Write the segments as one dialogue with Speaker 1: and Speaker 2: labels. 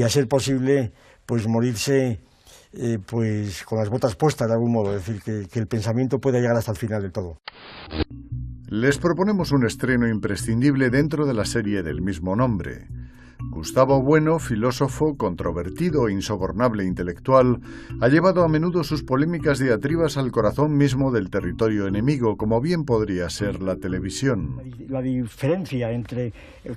Speaker 1: y a ser posible pues morirse pues con las botas puestas de algún modo, es decir, que el pensamiento pueda llegar hasta el final del todo.
Speaker 2: Les proponemos un estreno imprescindible dentro de la serie del mismo nombre. Gustavo Bueno, filósofo, controvertido e insobornable intelectual, ha llevado a menudo sus polémicas diatribas al corazón mismo del territorio enemigo, como bien podría ser la televisión.
Speaker 1: La diferencia entre,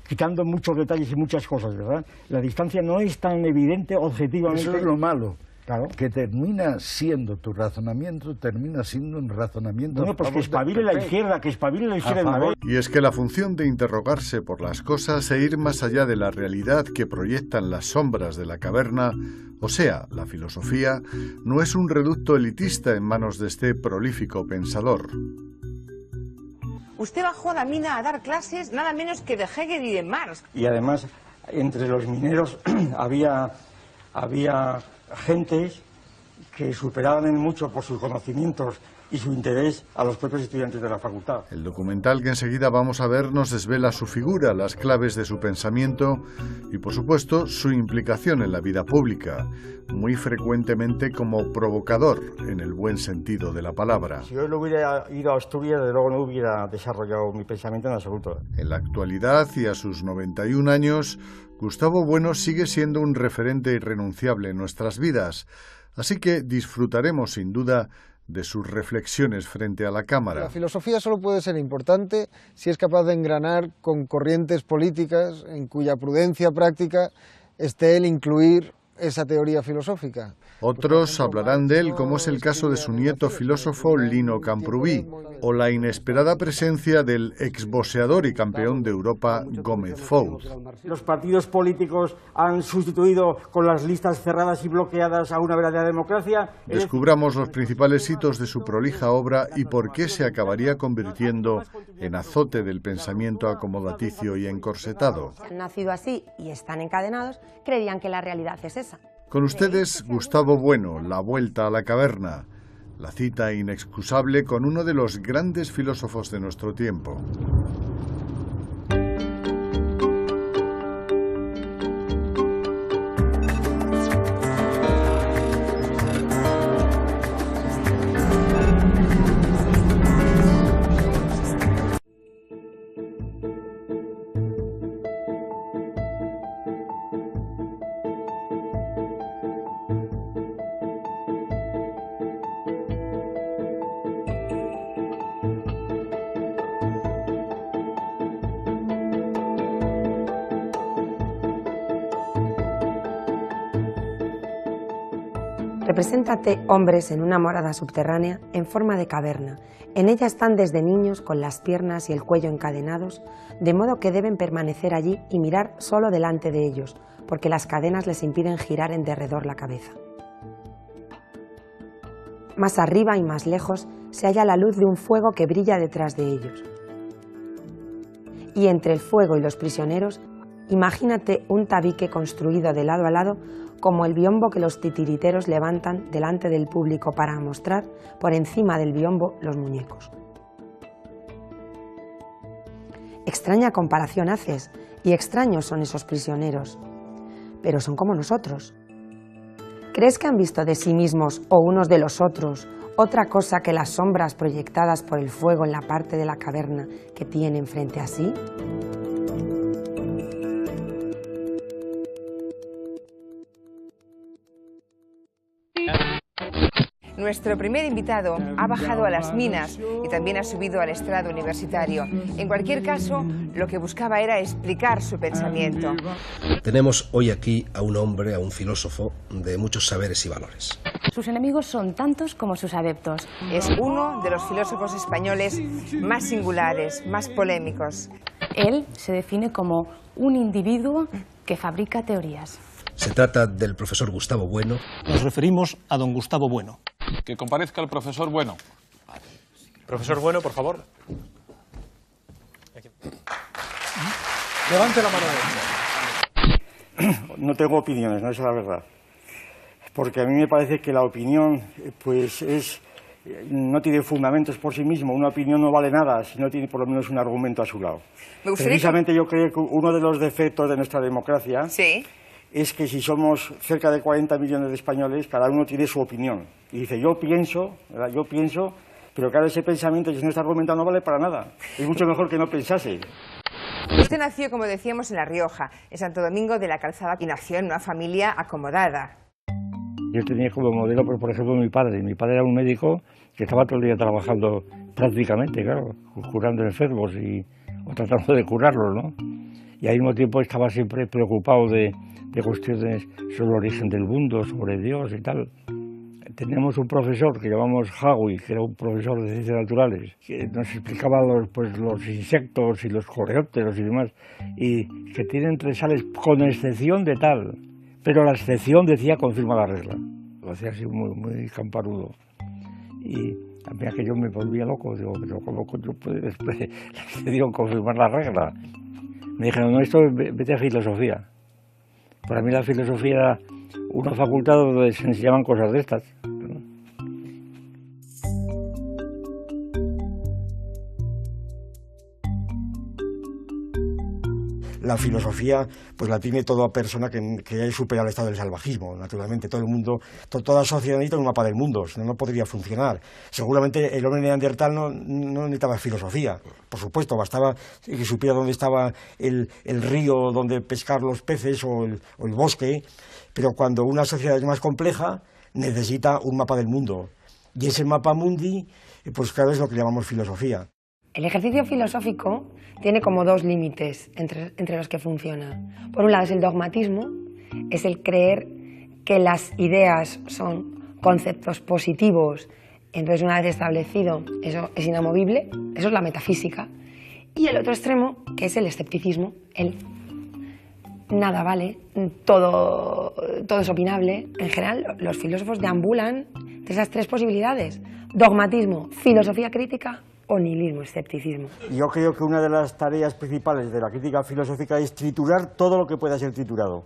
Speaker 1: quitando muchos detalles y muchas cosas, ¿verdad? La distancia no es tan evidente objetivamente.
Speaker 3: Eso es lo malo.
Speaker 1: Claro.
Speaker 3: Que termina siendo tu razonamiento, termina siendo un razonamiento.
Speaker 1: Bueno, pues que espabile la izquierda, que espabile la izquierda de una vez.
Speaker 2: Y es que la función de interrogarse por las cosas e ir más allá de la realidad que proyectan las sombras de la caverna, o sea, la filosofía, no es un reducto elitista en manos de este prolífico pensador.
Speaker 4: Usted bajó a la mina a dar clases nada menos que de Hegel y de Marx.
Speaker 1: Y además, entre los mineros había gentes que superaban en mucho por sus conocimientos y su interés a los propios estudiantes de la facultad.
Speaker 2: El documental que enseguida vamos a ver nos desvela su figura, las claves de su pensamiento y, por supuesto, su implicación en la vida pública, muy frecuentemente como provocador, en el buen sentido de la palabra.
Speaker 1: Si yo no hubiera ido a Asturias, desde luego no hubiera desarrollado mi pensamiento en absoluto.
Speaker 2: En la actualidad y a sus 91 años, Gustavo Bueno sigue siendo un referente irrenunciable en nuestras vidas, así que disfrutaremos sin duda de sus reflexiones frente a la cámara.
Speaker 5: La filosofía solo puede ser importante si es capaz de engranar con corrientes políticas en cuya prudencia práctica esté el incluir esa teoría filosófica.
Speaker 2: Otros hablarán de él, como es el caso de su nieto filósofo Lino Camprubí, o la inesperada presencia del exboxeador y campeón de Europa Gómez Fouz.
Speaker 1: Los partidos políticos han sustituido con las listas cerradas y bloqueadas a una verdadera democracia.
Speaker 2: Descubramos los principales hitos de su prolija obra y por qué se acabaría convirtiendo en azote del pensamiento acomodaticio y encorsetado.
Speaker 6: Han nacido así y están encadenados, creerían que la realidad es esa.
Speaker 2: Con ustedes, Gustavo Bueno, La vuelta a la caverna, la cita inexcusable con uno de los grandes filósofos de nuestro tiempo.
Speaker 6: Represéntate hombres en una morada subterránea en forma de caverna. En ella están desde niños con las piernas y el cuello encadenados, de modo que deben permanecer allí y mirar solo delante de ellos, porque las cadenas les impiden girar en derredor la cabeza. Más arriba y más lejos se halla la luz de un fuego que brilla detrás de ellos. Y entre el fuego y los prisioneros, imagínate un tabique construido de lado a lado como el biombo que los titiriteros levantan delante del público para mostrar por encima del biombo los muñecos. Extraña comparación haces, y extraños son esos prisioneros, pero son como nosotros. ¿Crees que han visto de sí mismos o unos de los otros otra cosa que las sombras proyectadas por el fuego en la parte de la caverna que tienen frente a sí?
Speaker 4: Nuestro primer invitado ha bajado a las minas y también ha subido al estrado universitario. En cualquier caso, lo que buscaba era explicar su pensamiento.
Speaker 7: Tenemos hoy aquí a un hombre, a un filósofo de muchos saberes y valores.
Speaker 8: Sus enemigos son tantos como sus adeptos.
Speaker 4: Es uno de los filósofos españoles más singulares, más polémicos.
Speaker 8: Él se define como un individuo que fabrica teorías.
Speaker 7: Se trata del profesor Gustavo Bueno.
Speaker 9: Nos referimos a don Gustavo Bueno.
Speaker 10: Que comparezca el profesor Bueno.
Speaker 9: Profesor Bueno, por favor. Levante la mano derecha.
Speaker 1: No tengo opiniones, no es la verdad. Porque a mí me parece que la opinión pues no tiene fundamentos por sí mismo. Una opinión no vale nada si no tiene por lo menos un argumento a su lado. Precisamente yo creo que uno de los defectos de nuestra democracia es que si somos cerca de 40 millones de españoles, cada uno tiene su opinión. Y dice, yo pienso, ¿verdad? Yo pienso, pero claro, ese pensamiento, si no está argumentado, no vale para nada. Es mucho mejor que no pensase.
Speaker 4: Usted nació, como decíamos, en La Rioja, en Santo Domingo de la Calzada, y nació en una familia acomodada.
Speaker 11: Yo tenía como modelo, por ejemplo, mi padre. Mi padre era un médico que estaba todo el día trabajando prácticamente, claro, curando enfermos o tratando de curarlos, ¿no? Y al mismo tiempo estaba siempre preocupado de cuestiones sobre el origen del mundo, sobre Dios y tal. Teníamos un profesor que llamamos Hawi, que era un profesor de ciencias naturales, que nos explicaba los insectos y los coleópteros y demás, y que tienen 3 sales con excepción de tal, pero la excepción decía confirma la regla. Lo hacía así muy camparudo. Y a mí aquello me volvía loco, digo, pero ¿cómo coño puede la excepción confirmar la regla? Me dijeron, no, esto vete a filosofía. Para mí la filosofía era una facultad donde se enseñaban cosas de estas.
Speaker 1: La filosofía pues la tiene toda persona que haya superado el estado del salvajismo, naturalmente. Todo el mundo, toda sociedad necesita un mapa del mundo, si no, no podría funcionar. Seguramente el hombre neandertal no necesitaba filosofía, por supuesto, bastaba que supiera dónde estaba el río donde pescar los peces o el bosque, pero cuando una sociedad es más compleja, necesita un mapa del mundo. Y ese mapa mundi, pues claro, es lo que llamamos filosofía.
Speaker 6: El ejercicio filosófico tiene como 2 límites entre los que funciona. Por un lado es el dogmatismo, es el creer que las ideas son conceptos positivos, entonces una vez establecido eso es inamovible, eso es la metafísica. Y el otro extremo, que es el escepticismo, el nada vale, todo es opinable. En general los filósofos deambulan de esas 3 posibilidades: dogmatismo, filosofía crítica o nihilismo, escepticismo.
Speaker 1: Yo creo que una de las tareas principales de la crítica filosófica es triturar todo lo que pueda ser triturado.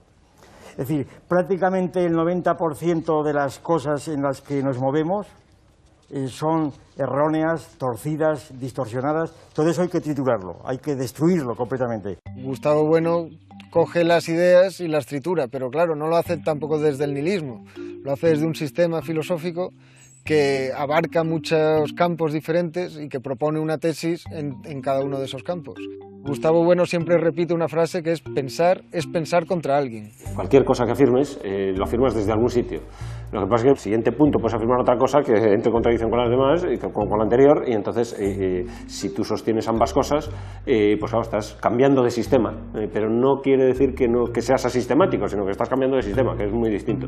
Speaker 1: Es decir, prácticamente el 90% de las cosas en las que nos movemos son erróneas, torcidas, distorsionadas. Todo eso hay que triturarlo, hay que destruirlo completamente.
Speaker 5: Gustavo Bueno coge las ideas y las tritura, pero claro, no lo hace tampoco desde el nihilismo, lo hace desde un sistema filosófico que abarca muchos campos diferentes y que propone una tesis en cada uno de esos campos. Gustavo Bueno siempre repite una frase que es pensar contra alguien.
Speaker 12: Cualquier cosa que afirmes, lo afirmas desde algún sitio. Lo que pasa es que en el siguiente punto puedes afirmar otra cosa que entre en contradicción con las demás, con la anterior, y entonces si tú sostienes ambas cosas, pues claro, estás cambiando de sistema, pero no quiere decir que seas asistemático, sino que estás cambiando de sistema, que es muy distinto.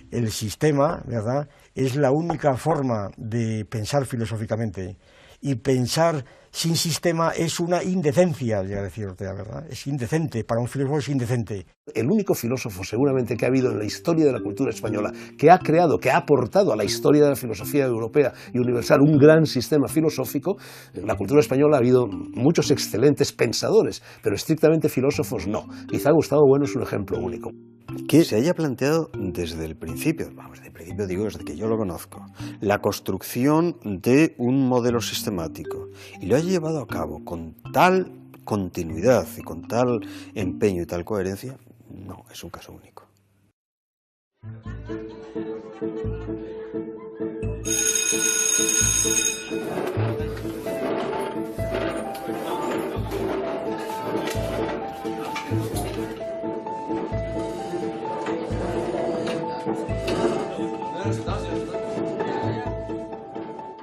Speaker 1: El sistema, ¿verdad?, es la única forma de pensar filosóficamente, y pensar sin sistema es una indecencia, ya decía Ortega, ¿verdad? Es indecente, para un filósofo es indecente.
Speaker 7: El único filósofo seguramente que ha habido en la historia de la cultura española que ha creado, que ha aportado a la historia de la filosofía europea y universal un gran sistema filosófico, en la cultura española ha habido muchos excelentes pensadores, pero estrictamente filósofos no. Quizá Gustavo Bueno es un ejemplo único.
Speaker 13: Que se haya planteado desde el principio, vamos, desde el principio digo desde que yo lo conozco, la construcción de un modelo sistemático y lo haya llevado a cabo con tal continuidad y con tal empeño y tal coherencia, no, es un caso único.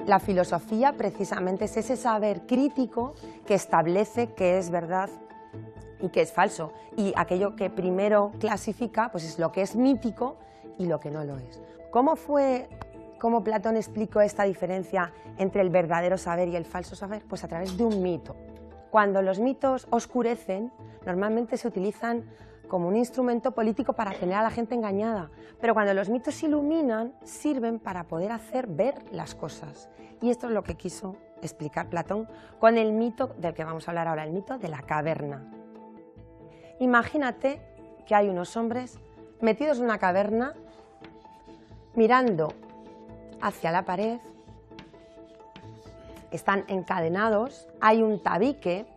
Speaker 6: La filosofía precisamente es ese saber crítico que establece qué es verdad y qué es falso. Y aquello que primero clasifica pues es lo que es mítico y lo que no lo es. ¿Cómo Platón explicó esta diferencia entre el verdadero saber y el falso saber? Pues a través de un mito. Cuando los mitos oscurecen, normalmente se utilizan como un instrumento político para tener a la gente engañada, pero cuando los mitos iluminan, sirven para poder hacer ver las cosas. Y esto es lo que quiso explicar Platón con el mito del que vamos a hablar ahora, el mito de la caverna. Imagínate que hay unos hombres metidos en una caverna, mirando hacia la pared, están encadenados, hay un tabique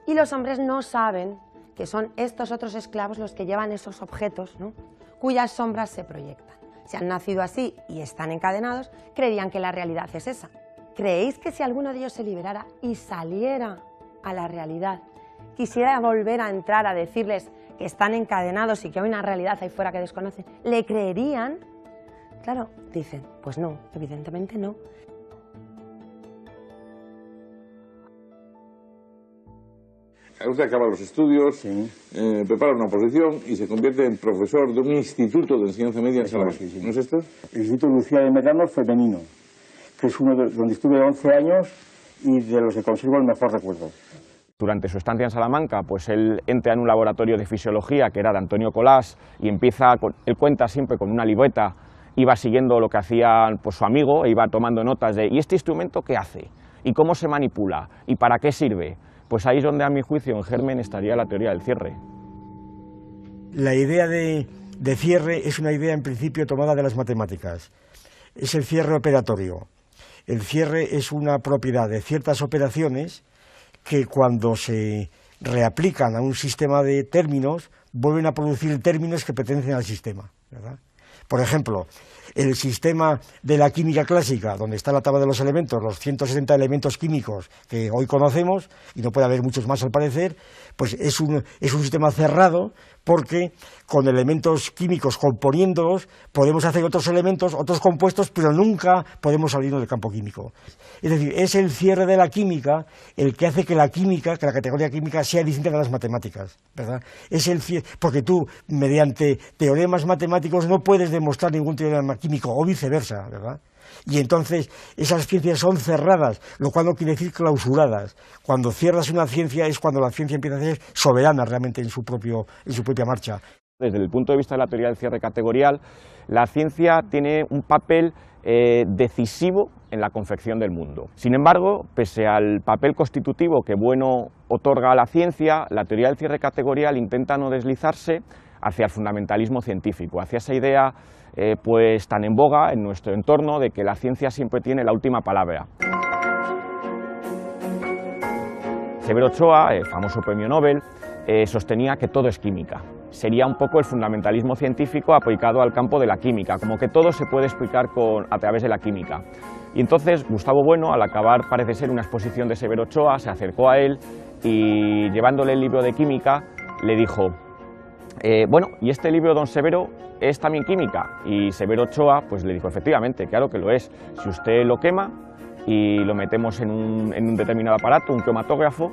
Speaker 6: y los hombres no saben que son estos otros esclavos los que llevan esos objetos, ¿no?, cuyas sombras se proyectan. Si han nacido así y están encadenados, creerían que la realidad es esa. ¿Creéis que si alguno de ellos se liberara y saliera a la realidad, quisiera volver a entrar a decirles que están encadenados y que hay una realidad ahí fuera que desconocen, le creerían? Claro, dicen, pues no, evidentemente no.
Speaker 14: Usted acaba los estudios, prepara una oposición y se convierte en profesor de un instituto de enseñanza media en Salamanca. ¿No es esto?
Speaker 15: El Instituto Lucía de Medrano Femenino, que es uno donde estuve 11 años y de los que conservo el mejor recuerdo.
Speaker 16: Durante su estancia en Salamanca, pues él entra en un laboratorio de fisiología que era de Antonio Colás y él cuenta siempre con una libreta, iba siguiendo lo que hacía pues, su amigo e iba tomando notas de ¿y este instrumento qué hace? ¿Y cómo se manipula? ¿Y para qué sirve? Pues ahí es donde a mi juicio en germen estaría la teoría del cierre.
Speaker 1: La idea de cierre es una idea en principio tomada de las matemáticas. Es el cierre operatorio. El cierre es una propiedad de ciertas operaciones que cuando se reaplican a un sistema de términos vuelven a producir términos que pertenecen al sistema, ¿verdad? Por ejemplo, el sistema de la química clásica, donde está la tabla de los elementos, los 160 elementos químicos que hoy conocemos, y no puede haber muchos más al parecer, pues es un sistema cerrado porque con elementos químicos componiéndolos podemos hacer otros elementos, otros compuestos, pero nunca podemos salirnos del campo químico. Es decir, es el cierre de la química el que hace que la química, que la categoría química sea distinta de las matemáticas, ¿verdad? Es el cierre, porque tú, mediante teoremas matemáticos, no puedes demostrar ningún teorema químico, o viceversa, ¿verdad? Y entonces esas ciencias son cerradas, lo cual no quiere decir clausuradas. Cuando cierras una ciencia es cuando la ciencia empieza a ser soberana realmente en su propia marcha.
Speaker 16: Desde el punto de vista de la teoría del cierre categorial, la ciencia tiene un papel decisivo en la confección del mundo. Sin embargo, pese al papel constitutivo que Bueno otorga a la ciencia, la teoría del cierre categorial intenta no deslizarse hacia el fundamentalismo científico, hacia esa idea pues tan en boga en nuestro entorno de que la ciencia siempre tiene la última palabra. Severo Ochoa, el famoso premio Nobel, sostenía que todo es química. Sería un poco el fundamentalismo científico aplicado al campo de la química, como que todo se puede explicar a través de la química. Y entonces Gustavo Bueno, al acabar parece ser una exposición de Severo Ochoa, se acercó a él y llevándole el libro de química le dijo: bueno, ¿y este libro, don Severo, es también química? Y Severo Ochoa pues le dijo: efectivamente, claro que lo es. Si usted lo quema y lo metemos en un determinado aparato, un cromatógrafo,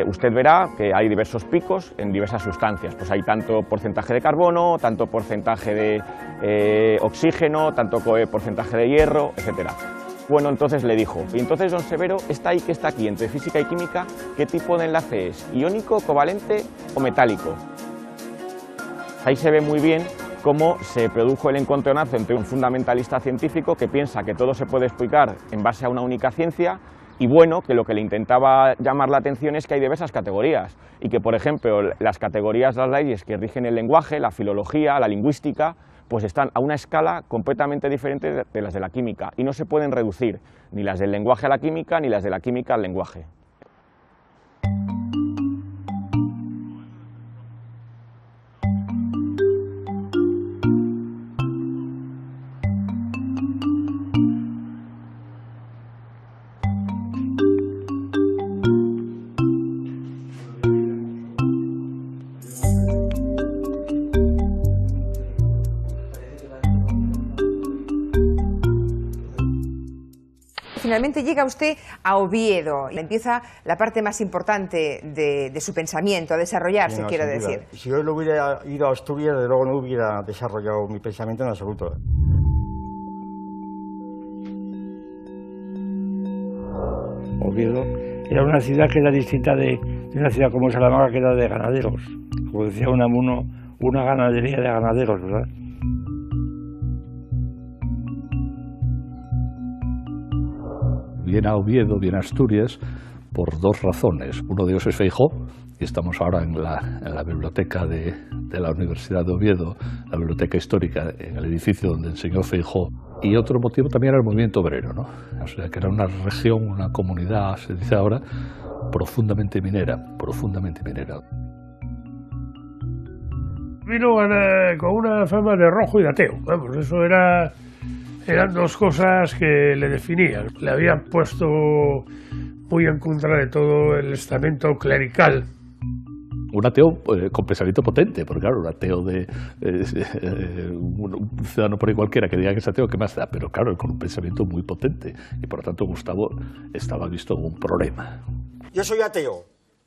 Speaker 16: usted verá que hay diversos picos en diversas sustancias. Pues hay tanto porcentaje de carbono, tanto porcentaje de oxígeno, tanto porcentaje de hierro, etc. Bueno, entonces le dijo: y entonces, don Severo, esta I que está aquí entre física y química, ¿qué tipo de enlace es? ¿Iónico, covalente o metálico? Ahí se ve muy bien cómo se produjo el encontronazo entre un fundamentalista científico que piensa que todo se puede explicar en base a una única ciencia y Bueno, que lo que le intentaba llamar la atención es que hay diversas categorías y que, por ejemplo, las categorías, las leyes que rigen el lenguaje, la filología, la lingüística, pues están a una escala completamente diferente de las de la química y no se pueden reducir ni las del lenguaje a la química ni las de la química al lenguaje.
Speaker 4: Finalmente llega usted a Oviedo, y empieza la parte más importante de su pensamiento, a desarrollarse,
Speaker 1: No,
Speaker 4: quiero
Speaker 1: sin duda.
Speaker 4: decir.
Speaker 1: Si yo no hubiera ido a Asturias, de luego no hubiera desarrollado mi pensamiento en absoluto.
Speaker 11: Oviedo era una ciudad que era distinta de una ciudad como Salamanca, que era de ganaderos. Como decía Unamuno, una ganadería de ganaderos, ¿verdad?
Speaker 3: Viene a Oviedo, viene a Asturias, por dos razones. Uno de ellos es Feijóo, y estamos ahora en la biblioteca de la Universidad de Oviedo, la biblioteca histórica, en el edificio donde enseñó Feijóo. Y otro motivo también era el movimiento obrero, ¿no? O sea, que era una región, una comunidad, se dice ahora, profundamente minera, profundamente minera.
Speaker 17: Vino con una fama de rojo y de ateo, vamos, eso eran dos cosas que le definían. Le habían puesto muy en contra de todo el estamento clerical.
Speaker 3: Un ateo con pensamiento potente, porque claro, un ateo un ciudadano por ahí cualquiera que diga que es ateo, ¿qué más da? Pero claro, con un pensamiento muy potente, y por lo tanto Gustavo estaba visto como un problema.
Speaker 1: Yo soy ateo,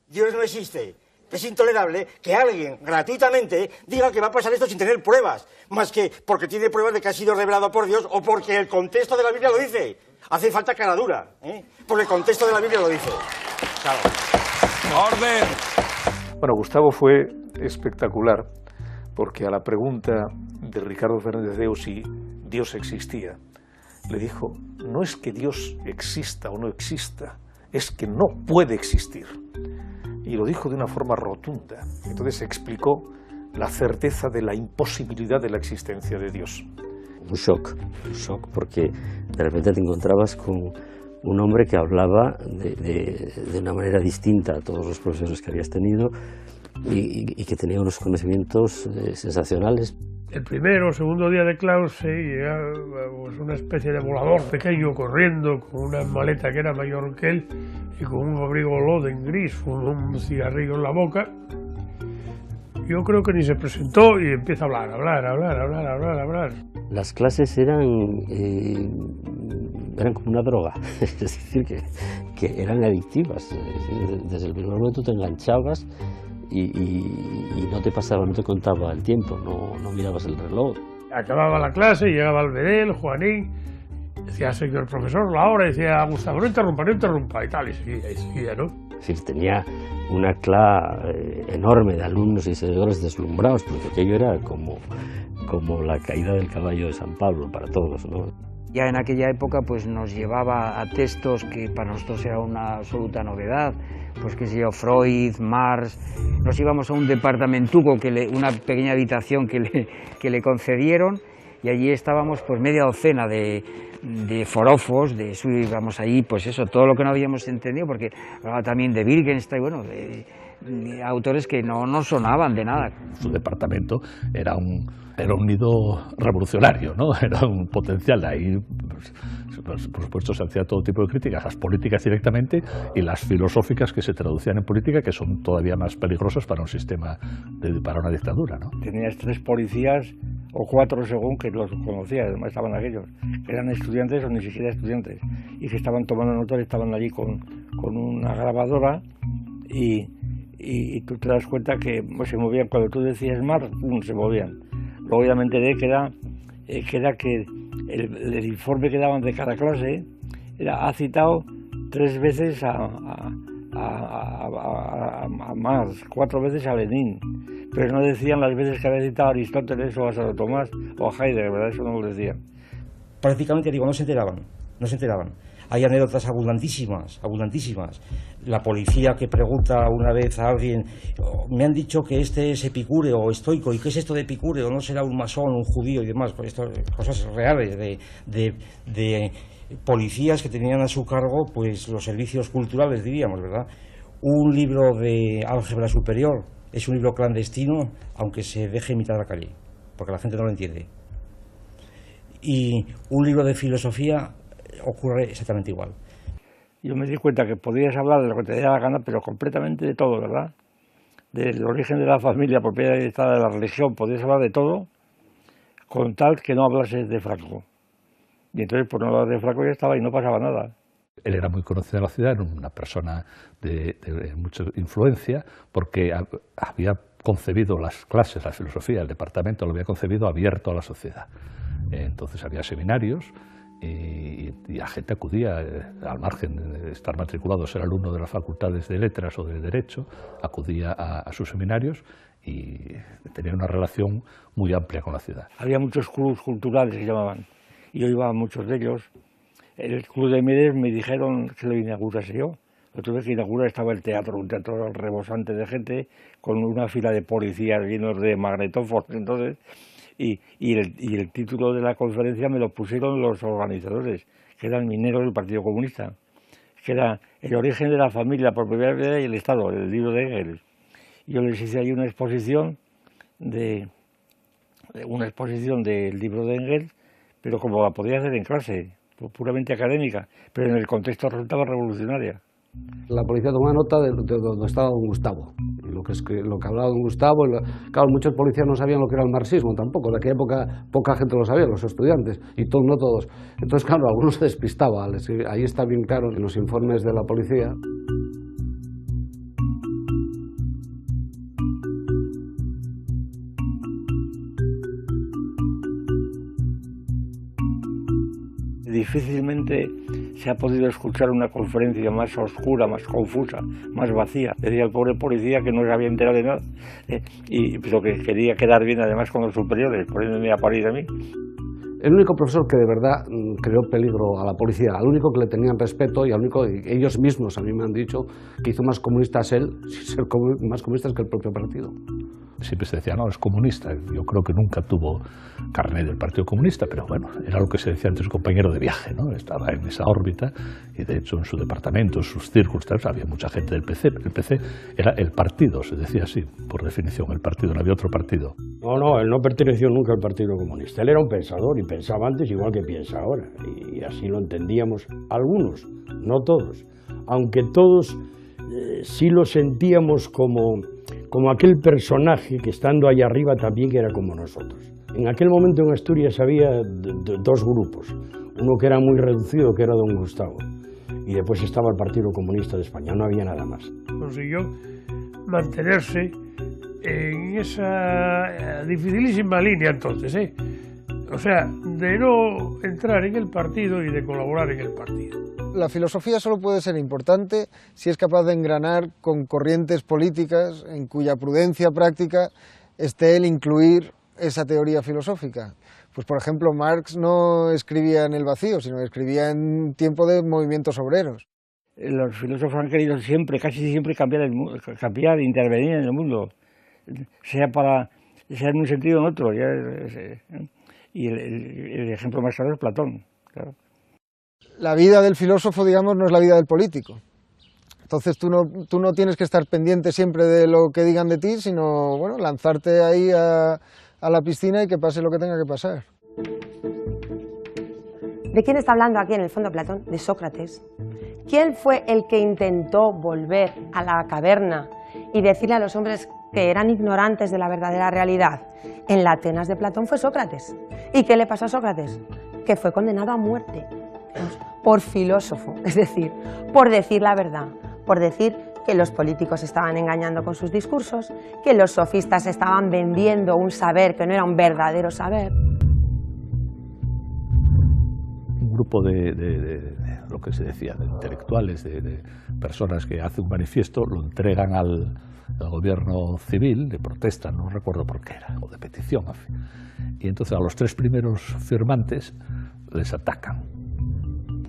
Speaker 1: Dios no existe. Es intolerable que alguien gratuitamente diga que va a pasar esto sin tener pruebas, más que porque tiene pruebas de que ha sido revelado por Dios o porque el contexto de la Biblia lo dice. Hace falta cara dura, porque el contexto de la Biblia lo dice. Claro.
Speaker 10: ¡Orden!
Speaker 18: Bueno, Gustavo fue espectacular porque a la pregunta de Ricardo Fernández Deu si Dios existía, le dijo, no es que Dios exista o no exista, es que no puede existir. Y lo dijo de una forma rotunda. Entonces explicó la certeza de la imposibilidad de la existencia de Dios.
Speaker 19: Un shock porque de repente te encontrabas con un hombre que hablaba de una manera distinta a todos los profesores que habías tenido y que tenía unos conocimientos sensacionales.
Speaker 17: El primero o segundo día de clase llegaba pues, una especie de volador pequeño corriendo con una maleta que era mayor que él y con un abrigo loden gris, con un cigarrillo en la boca. Yo creo que ni se presentó y empieza a hablar.
Speaker 19: Las clases eran como una droga, es decir, que eran adictivas. Desde el primer momento te enganchabas y no te pasaba, no te contaba el tiempo, no mirabas el reloj.
Speaker 17: Acababa la clase, llegaba el Bedel, Juanín, decía, señor profesor, la hora, decía, Gustavo, no interrumpa, y tal, y seguía, ¿no?
Speaker 19: Es decir, tenía una clase enorme de alumnos y seguidores deslumbrados, porque aquello era como la caída del caballo de San Pablo para todos, ¿no?
Speaker 20: Ya en aquella época pues nos llevaba a textos que para nosotros era una absoluta novedad, pues que sé yo, Freud, Marx. Nos íbamos a un departamentuco, una pequeña habitación que le concedieron, y allí estábamos pues media docena de forofos, íbamos allí, pues eso, todo lo que no habíamos entendido, porque hablaba también de Wittgenstein, bueno, de autores que no sonaban de nada.
Speaker 3: Su departamento era un nido revolucionario, ¿no? Era un potencial. Ahí, por supuesto, se hacía todo tipo de críticas, las políticas directamente y las filosóficas que se traducían en política, que son todavía más peligrosas para un sistema, para una dictadura, ¿no?
Speaker 11: Tenías 3 policías o 4 según que los conocía, además estaban aquellos, que eran estudiantes o ni siquiera estudiantes, y que estaban tomando notas, estaban allí con una grabadora y tú te das cuenta que se movían, cuando tú decías Marx, se movían. Luego ya me enteré que era que el informe que daban de cada clase ha citado 3 veces a Marx, 4 veces a Lenin, pero no decían las veces que había citado a Aristóteles o a Santo Tomás o a Heidegger, ¿verdad? Eso no lo decían.
Speaker 21: Prácticamente, digo, no se enteraban. Hay anécdotas abundantísimas. La policía que pregunta una vez a alguien, me han dicho que este es epicúreo o estoico, ¿y qué es esto de epicúreo? ¿No será un masón, un judío y demás? Pues esto, cosas reales de policías que tenían a su cargo pues los servicios culturales, diríamos, ¿verdad? Un libro de álgebra superior es un libro clandestino, aunque se deje en mitad de la calle, porque la gente no lo entiende. Y un libro de filosofía ocurre exactamente igual.
Speaker 11: Yo me di cuenta que podías hablar de lo que te diera la gana, pero completamente de todo, ¿verdad? Del origen de la familia, propiedad de la religión, podías hablar de todo, con tal que no hablases de Franco. Y entonces, por no hablar de Franco, ya estaba y no pasaba nada.
Speaker 3: Él era muy conocido en la ciudad, era una persona de mucha influencia, porque había concebido las clases, la filosofía, el departamento lo había concebido abierto a la sociedad. Entonces había seminarios y la gente acudía, al margen de estar matriculado, ser alumno de las facultades de letras o de derecho, acudía a sus seminarios y tenía una relación muy amplia con la ciudad.
Speaker 11: Había muchos clubes culturales que llamaban, y yo iba a muchos de ellos. El club de Mieres me dijeron que lo inaugurase yo. Lo tuve que inaugurar, estaba el teatro, un teatro rebosante de gente, con una fila de policías llenos de magnetófonos, entonces... Y el título de la conferencia me lo pusieron los organizadores, que eran mineros del Partido Comunista, que era El origen de la familia por primera vez y el Estado, el libro de Hegel. Yo les hice ahí una exposición de una exposición del libro de Engels, pero como la podía hacer en clase, puramente académica, pero en el contexto resultaba revolucionaria.
Speaker 2: La policía tomaba nota de donde estaba don Gustavo, y lo que hablaba don Gustavo. Claro, muchos policías no sabían lo que era el marxismo tampoco, en aquella época poca gente lo sabía, los estudiantes, y todos, no todos. Entonces, claro, algunos se despistaban. Ahí está bien claro en los informes de la policía.
Speaker 11: Difícilmente se ha podido escuchar una conferencia más oscura, más confusa, más vacía. Decía el pobre policía que no se había enterado de nada, pero que quería quedar bien además con los superiores, poniéndome a parir a mí.
Speaker 2: El único profesor que de verdad creó peligro a la policía, al único que le tenían respeto y al único, ellos mismos a mí me han dicho, que hizo más comunistas él, sin ser más comunistas que el propio partido.
Speaker 3: Siempre se decía, no, es comunista. Yo creo que nunca tuvo carnet del Partido Comunista, pero bueno, era lo que se decía antes, su compañero de viaje, ¿no? Estaba en esa órbita y de hecho en su departamento, en sus círculos, había mucha gente del PC. El PC era el partido, se decía así, por definición, el partido, no había otro partido.
Speaker 22: No, él no perteneció nunca al Partido Comunista. Él era un pensador y pensaba antes igual que piensa ahora. Y así lo entendíamos algunos, no todos. Aunque todos sí lo sentíamos como aquel personaje que estando allá arriba también era como nosotros. En aquel momento en Asturias había dos grupos. Uno que era muy reducido, que era don Gustavo. Y después estaba el Partido Comunista de España, no había nada más.
Speaker 17: Consiguió mantenerse en esa dificilísima línea entonces, o sea, de no entrar en el partido y de colaborar en el partido.
Speaker 5: La filosofía solo puede ser importante si es capaz de engranar con corrientes políticas en cuya prudencia práctica esté el incluir esa teoría filosófica. Pues por ejemplo, Marx no escribía en el vacío, sino que escribía en tiempo de movimientos obreros.
Speaker 11: Los filósofos han querido siempre, casi siempre cambiar, intervenir en el mundo, sea en un sentido o en otro. Y el ejemplo más claro es Platón, claro.
Speaker 5: La vida del filósofo, digamos, no es la vida del político. Entonces tú no tienes que estar pendiente siempre de lo que digan de ti, sino bueno, lanzarte ahí a la piscina y que pase lo que tenga que pasar.
Speaker 6: ¿De quién está hablando aquí en el fondo Platón? De Sócrates. ¿Quién fue el que intentó volver a la caverna y decirle a los hombres que eran ignorantes de la verdadera realidad? En la Atenas de Platón fue Sócrates. ¿Y qué le pasó a Sócrates? Que fue condenado a muerte por filósofo, es decir, por decir la verdad, por decir que los políticos estaban engañando con sus discursos, que los sofistas estaban vendiendo un saber que no era un verdadero saber.
Speaker 3: Un grupo de lo que se decía, de intelectuales, de personas que hacen un manifiesto, lo entregan al gobierno civil, de protesta, no recuerdo por qué era, o de petición, en fin. Y entonces a los tres primeros firmantes les atacan.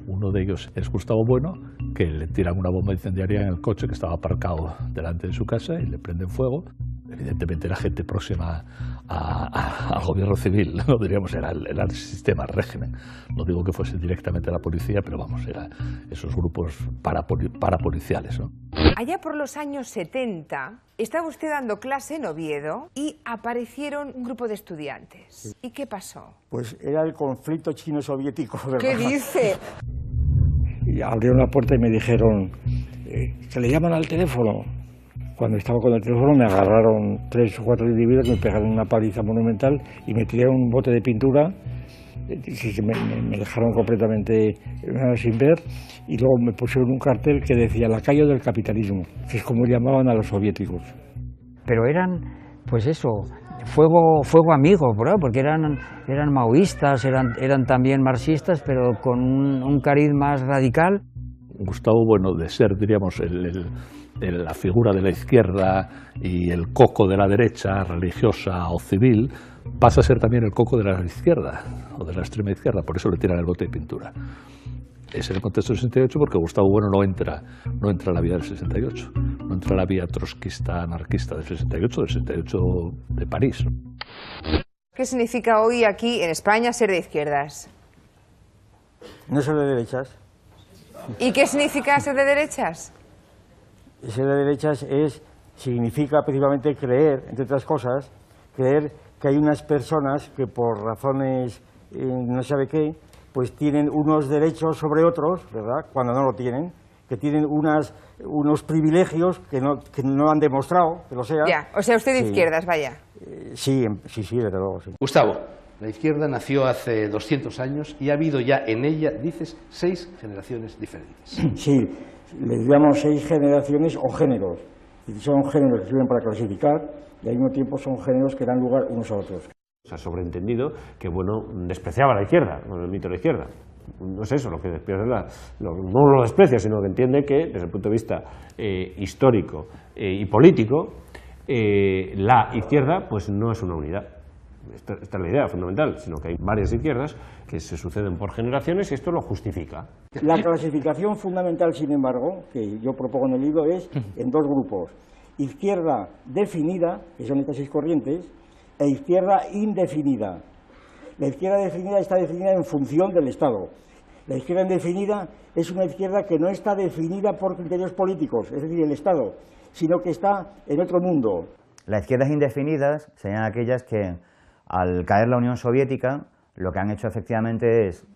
Speaker 3: Uno de ellos es Gustavo Bueno, que le tiran una bomba incendiaria en el coche que estaba aparcado delante de su casa y le prenden fuego. Evidentemente era gente próxima al gobierno civil, no diríamos, era el sistema, el régimen. No digo que fuese directamente la policía, pero vamos, eran esos grupos parapoliciales, ¿no?
Speaker 4: Allá por los años 70, estaba usted dando clase en Oviedo y aparecieron un grupo de estudiantes. ¿Y qué pasó?
Speaker 15: Pues era el conflicto chino-soviético, ¿verdad?
Speaker 4: ¿Qué dice?
Speaker 11: Y abrieron la puerta y me dijeron, ¿se le llaman al teléfono? Cuando estaba con el teléfono me agarraron 3 o 4 individuos, me pegaron una paliza monumental y me tiraron un bote de pintura, me dejaron completamente sin ver, y luego me pusieron un cartel que decía lacayo del capitalismo, que es como llamaban a los soviéticos.
Speaker 20: Pero eran, pues eso, fuego amigo, ¿verdad? Porque eran maoístas, eran también marxistas, pero con un cariz más radical.
Speaker 3: Gustavo Bueno, de ser, diríamos, la figura de la izquierda y el coco de la derecha, religiosa o civil, pasa a ser también el coco de la izquierda o de la extrema izquierda, por eso le tiran el bote de pintura. Es en el contexto del 68 porque Gustavo Bueno no entra a la vía del 68, no entra a la vía trotskista, anarquista del 68 de París.
Speaker 4: ¿Qué significa hoy aquí en España ser de izquierdas?
Speaker 15: No ser de derechas.
Speaker 4: ¿Y qué significa ser de derechas?
Speaker 15: Ser de derechas significa principalmente creer, entre otras cosas,
Speaker 1: creer que hay unas personas que por razones no sabe qué, pues tienen unos derechos sobre otros, ¿verdad?, cuando no lo tienen, que tienen unos privilegios que no han demostrado que lo sean.
Speaker 4: Ya, o sea, usted de
Speaker 1: Sí.
Speaker 4: izquierdas, vaya.
Speaker 1: Sí, desde luego, sí.
Speaker 8: Gustavo, la izquierda nació hace 200 años y ha habido ya en ella, dices, 6 generaciones diferentes.
Speaker 9: Sí, les llamo 6 generaciones o géneros. Son géneros que sirven para clasificar y al mismo tiempo son géneros que dan lugar unos a otros.
Speaker 12: Se ha sobreentendido que, bueno, despreciaba a la izquierda, el mito de la izquierda. No es eso lo que desprecia, no lo desprecia, sino que entiende que, desde el punto de vista histórico y político, la izquierda pues no es una unidad. Esta es la idea fundamental, sino que hay varias izquierdas que se suceden por generaciones y esto lo justifica.
Speaker 9: La clasificación fundamental, sin embargo, que yo propongo en el libro, es en 2 grupos. Izquierda definida, que son estas 6 corrientes, e izquierda indefinida. La izquierda definida está definida en función del Estado. La izquierda indefinida es una izquierda que no está definida por criterios políticos, es decir, el Estado, sino que está en otro mundo.
Speaker 23: Las izquierdas indefinidas serían aquellas que, al caer la Unión Soviética, lo que han hecho efectivamente es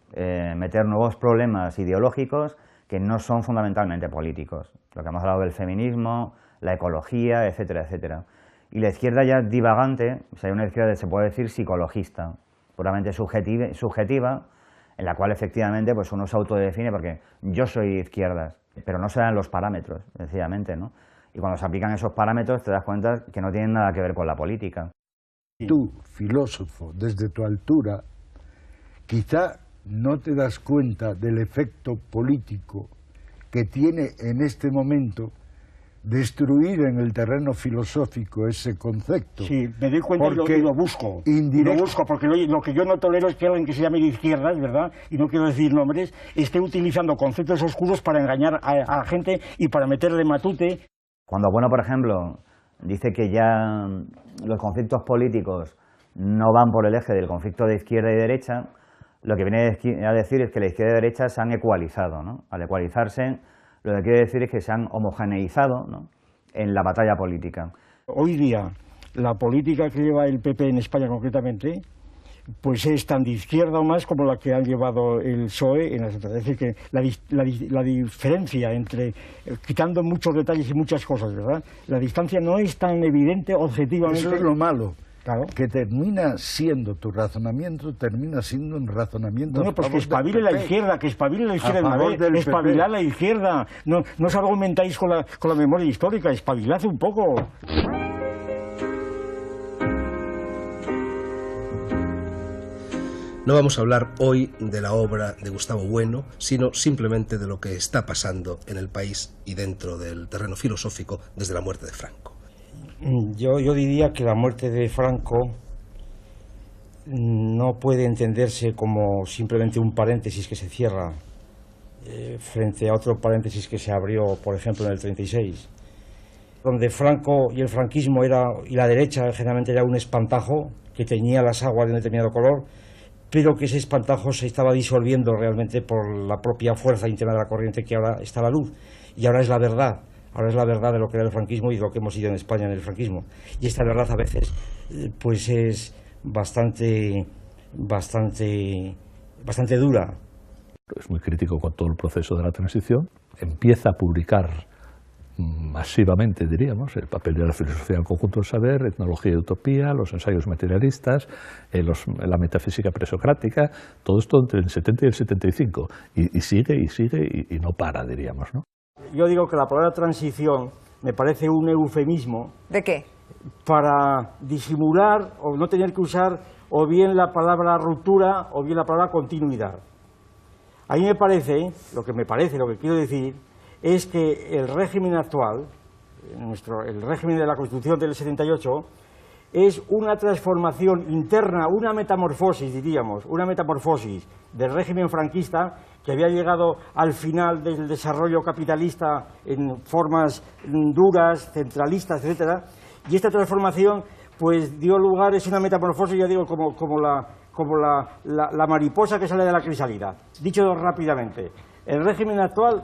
Speaker 23: meter nuevos problemas ideológicos que no son fundamentalmente políticos. Lo que hemos hablado del feminismo, la ecología, etcétera, etcétera. Y la izquierda ya divagante, o sea, hay una izquierda, se puede decir, psicologista, puramente subjetiva, en la cual efectivamente pues uno se autodefine porque yo soy izquierdas, pero no se dan los parámetros, sencillamente, ¿no? Y cuando se aplican esos parámetros te das cuenta que no tienen nada que ver con la política.
Speaker 24: Tú, filósofo, desde tu altura, quizá no te das cuenta del efecto político que tiene en este momento destruir en el terreno filosófico ese concepto.
Speaker 9: Sí, me doy cuenta y lo busco. Lo busco, porque lo que yo no tolero es que alguien que se llame de izquierdas, ¿verdad?, y no quiero decir nombres, esté utilizando conceptos oscuros para engañar a la gente y para meterle matute.
Speaker 23: Cuando Bueno, por ejemplo, dice que ya los conflictos políticos no van por el eje del conflicto de izquierda y derecha, lo que viene a decir es que la izquierda y la derecha se han ecualizado, ¿no? Al ecualizarse, lo que quiere decir es que se han homogeneizado, ¿no?, en la batalla política.
Speaker 9: Hoy día, la política que lleva el PP en España concretamente, pues es tan de izquierda o más como la que han llevado el PSOE en las otras. Es decir, que la diferencia entre, quitando muchos detalles y muchas cosas, ¿verdad?, la distancia no es tan evidente objetivamente.
Speaker 24: Eso es lo malo. Claro. Que termina siendo tu razonamiento, termina siendo un razonamiento.
Speaker 9: Bueno, pues que espabile la izquierda, que espabile la izquierda, espabilad la izquierda. No os argumentáis con la memoria histórica, espabilad un poco.
Speaker 8: No vamos a hablar hoy de la obra de Gustavo Bueno, sino simplemente de lo que está pasando en el país y dentro del terreno filosófico desde la muerte de Franco.
Speaker 21: Yo diría que la muerte de Franco no puede entenderse como simplemente un paréntesis que se cierra frente a otro paréntesis que se abrió, por ejemplo, en el 36, donde Franco y el franquismo y la derecha generalmente era un espantajo que teñía las aguas de un determinado color, pero que ese espantajo se estaba disolviendo realmente por la propia fuerza interna de la corriente que ahora está a la luz, y ahora es la verdad. Ahora es la verdad de lo que era el franquismo y de lo que hemos sido en España en el franquismo. Y esta verdad a veces pues es bastante dura.
Speaker 3: Es muy crítico con todo el proceso de la transición. Empieza a publicar masivamente, diríamos, el papel de la filosofía del conjunto del saber, etnología y utopía, los ensayos materialistas, la metafísica presocrática, todo esto entre el 70 y el 75. Y sigue y no para, diríamos, ¿no?
Speaker 9: Yo digo que la palabra transición me parece un eufemismo.
Speaker 4: ¿De qué?
Speaker 9: Para disimular o no tener que usar o bien la palabra ruptura o bien la palabra continuidad. A mí me parece, lo que quiero decir, es que el régimen actual, el régimen de la Constitución del 78, es una transformación interna, una metamorfosis, diríamos, una metamorfosis del régimen franquista que había llegado al final del desarrollo capitalista en formas duras, centralistas, etcétera, y esta transformación pues dio lugar, es una metamorfosis, ya digo, como la mariposa que sale de la crisálida. Dicho rápidamente, el régimen actual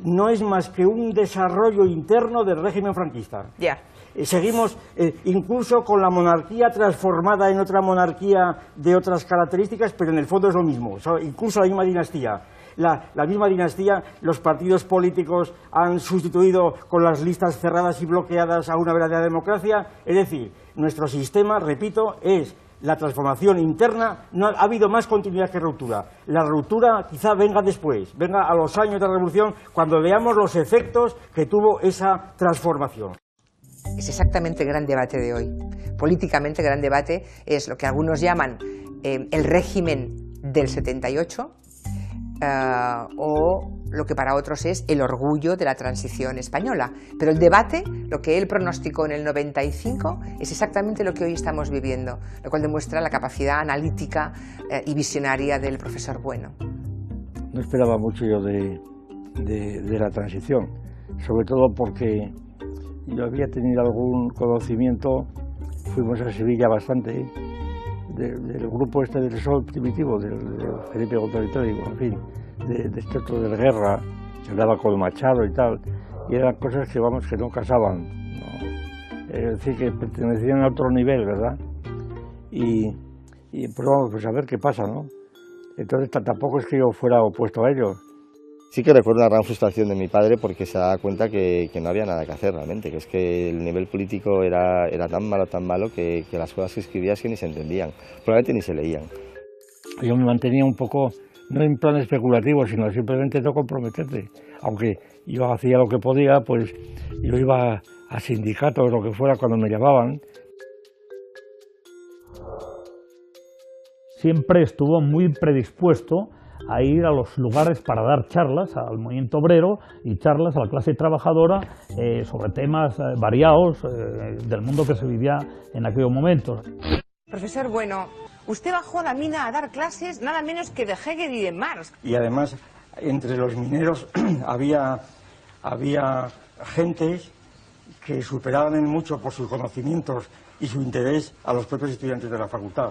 Speaker 9: no es más que un desarrollo interno del régimen franquista.
Speaker 4: Ya.
Speaker 9: seguimos incluso con la monarquía transformada en otra monarquía de otras características, pero en el fondo es lo mismo, incluso la misma dinastía. La misma dinastía, los partidos políticos han sustituido con las listas cerradas y bloqueadas a una verdadera democracia. Es decir, nuestro sistema, repito, es la transformación interna. No ha habido más continuidad que ruptura. La ruptura quizá venga después, venga a los años de la revolución, cuando veamos los efectos que tuvo esa transformación.
Speaker 4: Es exactamente el gran debate de hoy. Políticamente, el gran debate es lo que algunos llaman el régimen del 78, o lo que para otros es el orgullo de la transición española. Pero el debate, lo que él pronosticó en el 95, es exactamente lo que hoy estamos viviendo, lo cual demuestra la capacidad analítica y visionaria del profesor Bueno.
Speaker 11: No esperaba mucho yo de la transición, sobre todo porque yo había tenido algún conocimiento, fuimos a Sevilla bastante, del grupo este del Sol Primitivo, del Felipe González, en fin, de este otro de Guerra, que andaba con Machado y tal, y eran cosas que, vamos, que no casaban, ¿no? Es decir, que pertenecían a otro nivel, ¿verdad? Y pues vamos, pues a ver qué pasa, ¿no? Entonces tampoco es que yo fuera opuesto a ellos.
Speaker 7: Sí que recuerdo una gran frustración de mi padre porque se daba cuenta que no había nada que hacer realmente, que es que el nivel político era tan malo que las cosas que escribías que ni se entendían, probablemente ni se leían.
Speaker 11: Yo me mantenía un poco, no en plan especulativo, sino simplemente no comprometerte. Aunque yo hacía lo que podía, pues yo iba a sindicatos o lo que fuera cuando me llamaban.
Speaker 13: Siempre estuvo muy predispuesto a ir a los lugares para dar charlas al movimiento obrero y charlas a la clase trabajadora sobre temas variados del mundo que se vivía en aquellos momentos.
Speaker 4: Profesor Bueno, usted bajó a la mina a dar clases nada menos que de Hegel y de Marx.
Speaker 9: Y además, entre los mineros había gentes que superaban en mucho por sus conocimientos y su interés a los propios estudiantes de la facultad.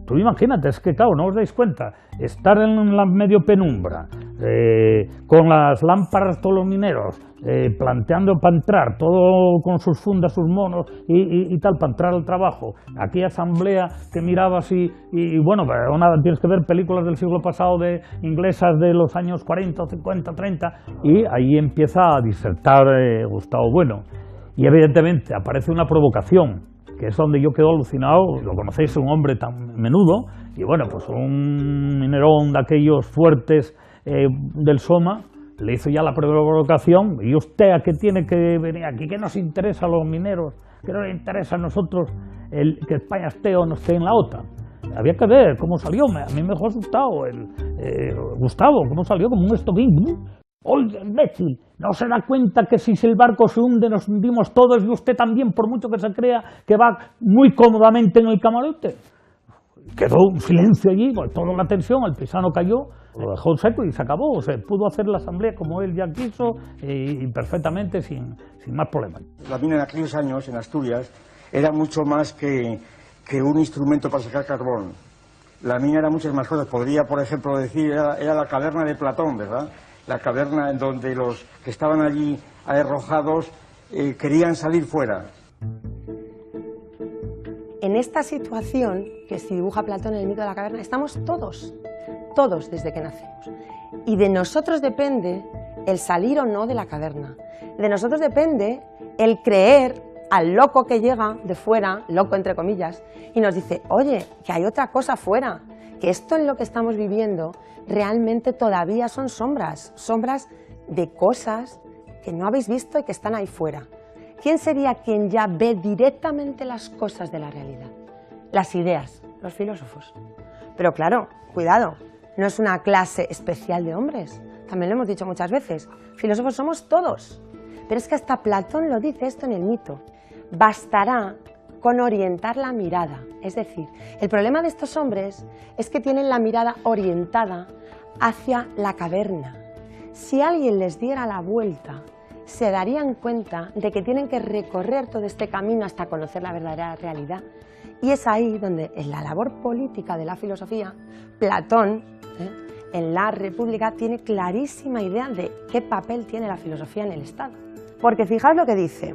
Speaker 13: Tú imagínate, es que claro, no os dais cuenta, estar en la medio penumbra, con las lámparas todos los mineros, planteando para entrar, todo con sus fundas, sus monos y tal, para entrar al trabajo. Aquí asamblea que mirabas y bueno, pero nada, tienes que ver películas del siglo pasado inglesas de los años 40, 50, 30, y ahí empieza a disertar Gustavo Bueno. Y evidentemente aparece una provocación, que es donde yo quedo alucinado. Lo conocéis, es un hombre tan menudo, y bueno, pues un minerón de aquellos fuertes del Soma, le hizo ya la provocación. ¿Y usted a qué tiene que venir aquí? ¿Qué nos interesa a los mineros? ¿Qué nos interesa a nosotros que España esté o no esté en la OTAN? Había que ver cómo salió. A mí me dejó asustado Gustavo, cómo salió como un estoquín. Oiga, imbécil, ¿no se da cuenta que si el barco se hunde nos hundimos todos y usted también, por mucho que se crea que va muy cómodamente en el camarote? Quedó un silencio allí, pues, toda la tensión, el paisano cayó, lo dejó seco y se acabó. Se pudo hacer la asamblea como él ya quiso y perfectamente sin más problemas.
Speaker 9: La mina en aquellos años, en Asturias, era mucho más que un instrumento para sacar carbón. La mina era muchas más cosas. Podría, por ejemplo, decir, era la caverna de Platón, ¿verdad? La caverna en donde los que estaban allí arrojados querían salir fuera.
Speaker 6: En esta situación que se dibuja Platón en el mito de la caverna, estamos todos desde que nacemos. Y de nosotros depende el salir o no de la caverna. De nosotros depende el creer al loco que llega de fuera, loco entre comillas, y nos dice, oye, que hay otra cosa fuera, que esto en lo que estamos viviendo realmente todavía son sombras de cosas que no habéis visto y que están ahí fuera. ¿Quién sería quien ya ve directamente las cosas de la realidad? Las ideas, los filósofos. Pero claro, cuidado, no es una clase especial de hombres, también lo hemos dicho muchas veces, filósofos somos todos. Pero es que hasta Platón lo dice esto en el mito. Bastará con orientar la mirada. Es decir, el problema de estos hombres es que tienen la mirada orientada hacia la caverna. Si alguien les diera la vuelta, se darían cuenta de que tienen que recorrer todo este camino hasta conocer la verdadera realidad. Y es ahí donde, en la labor política de la filosofía, Platón, en la República, tiene clarísima idea de qué papel tiene la filosofía en el Estado. Porque fijaos lo que dice.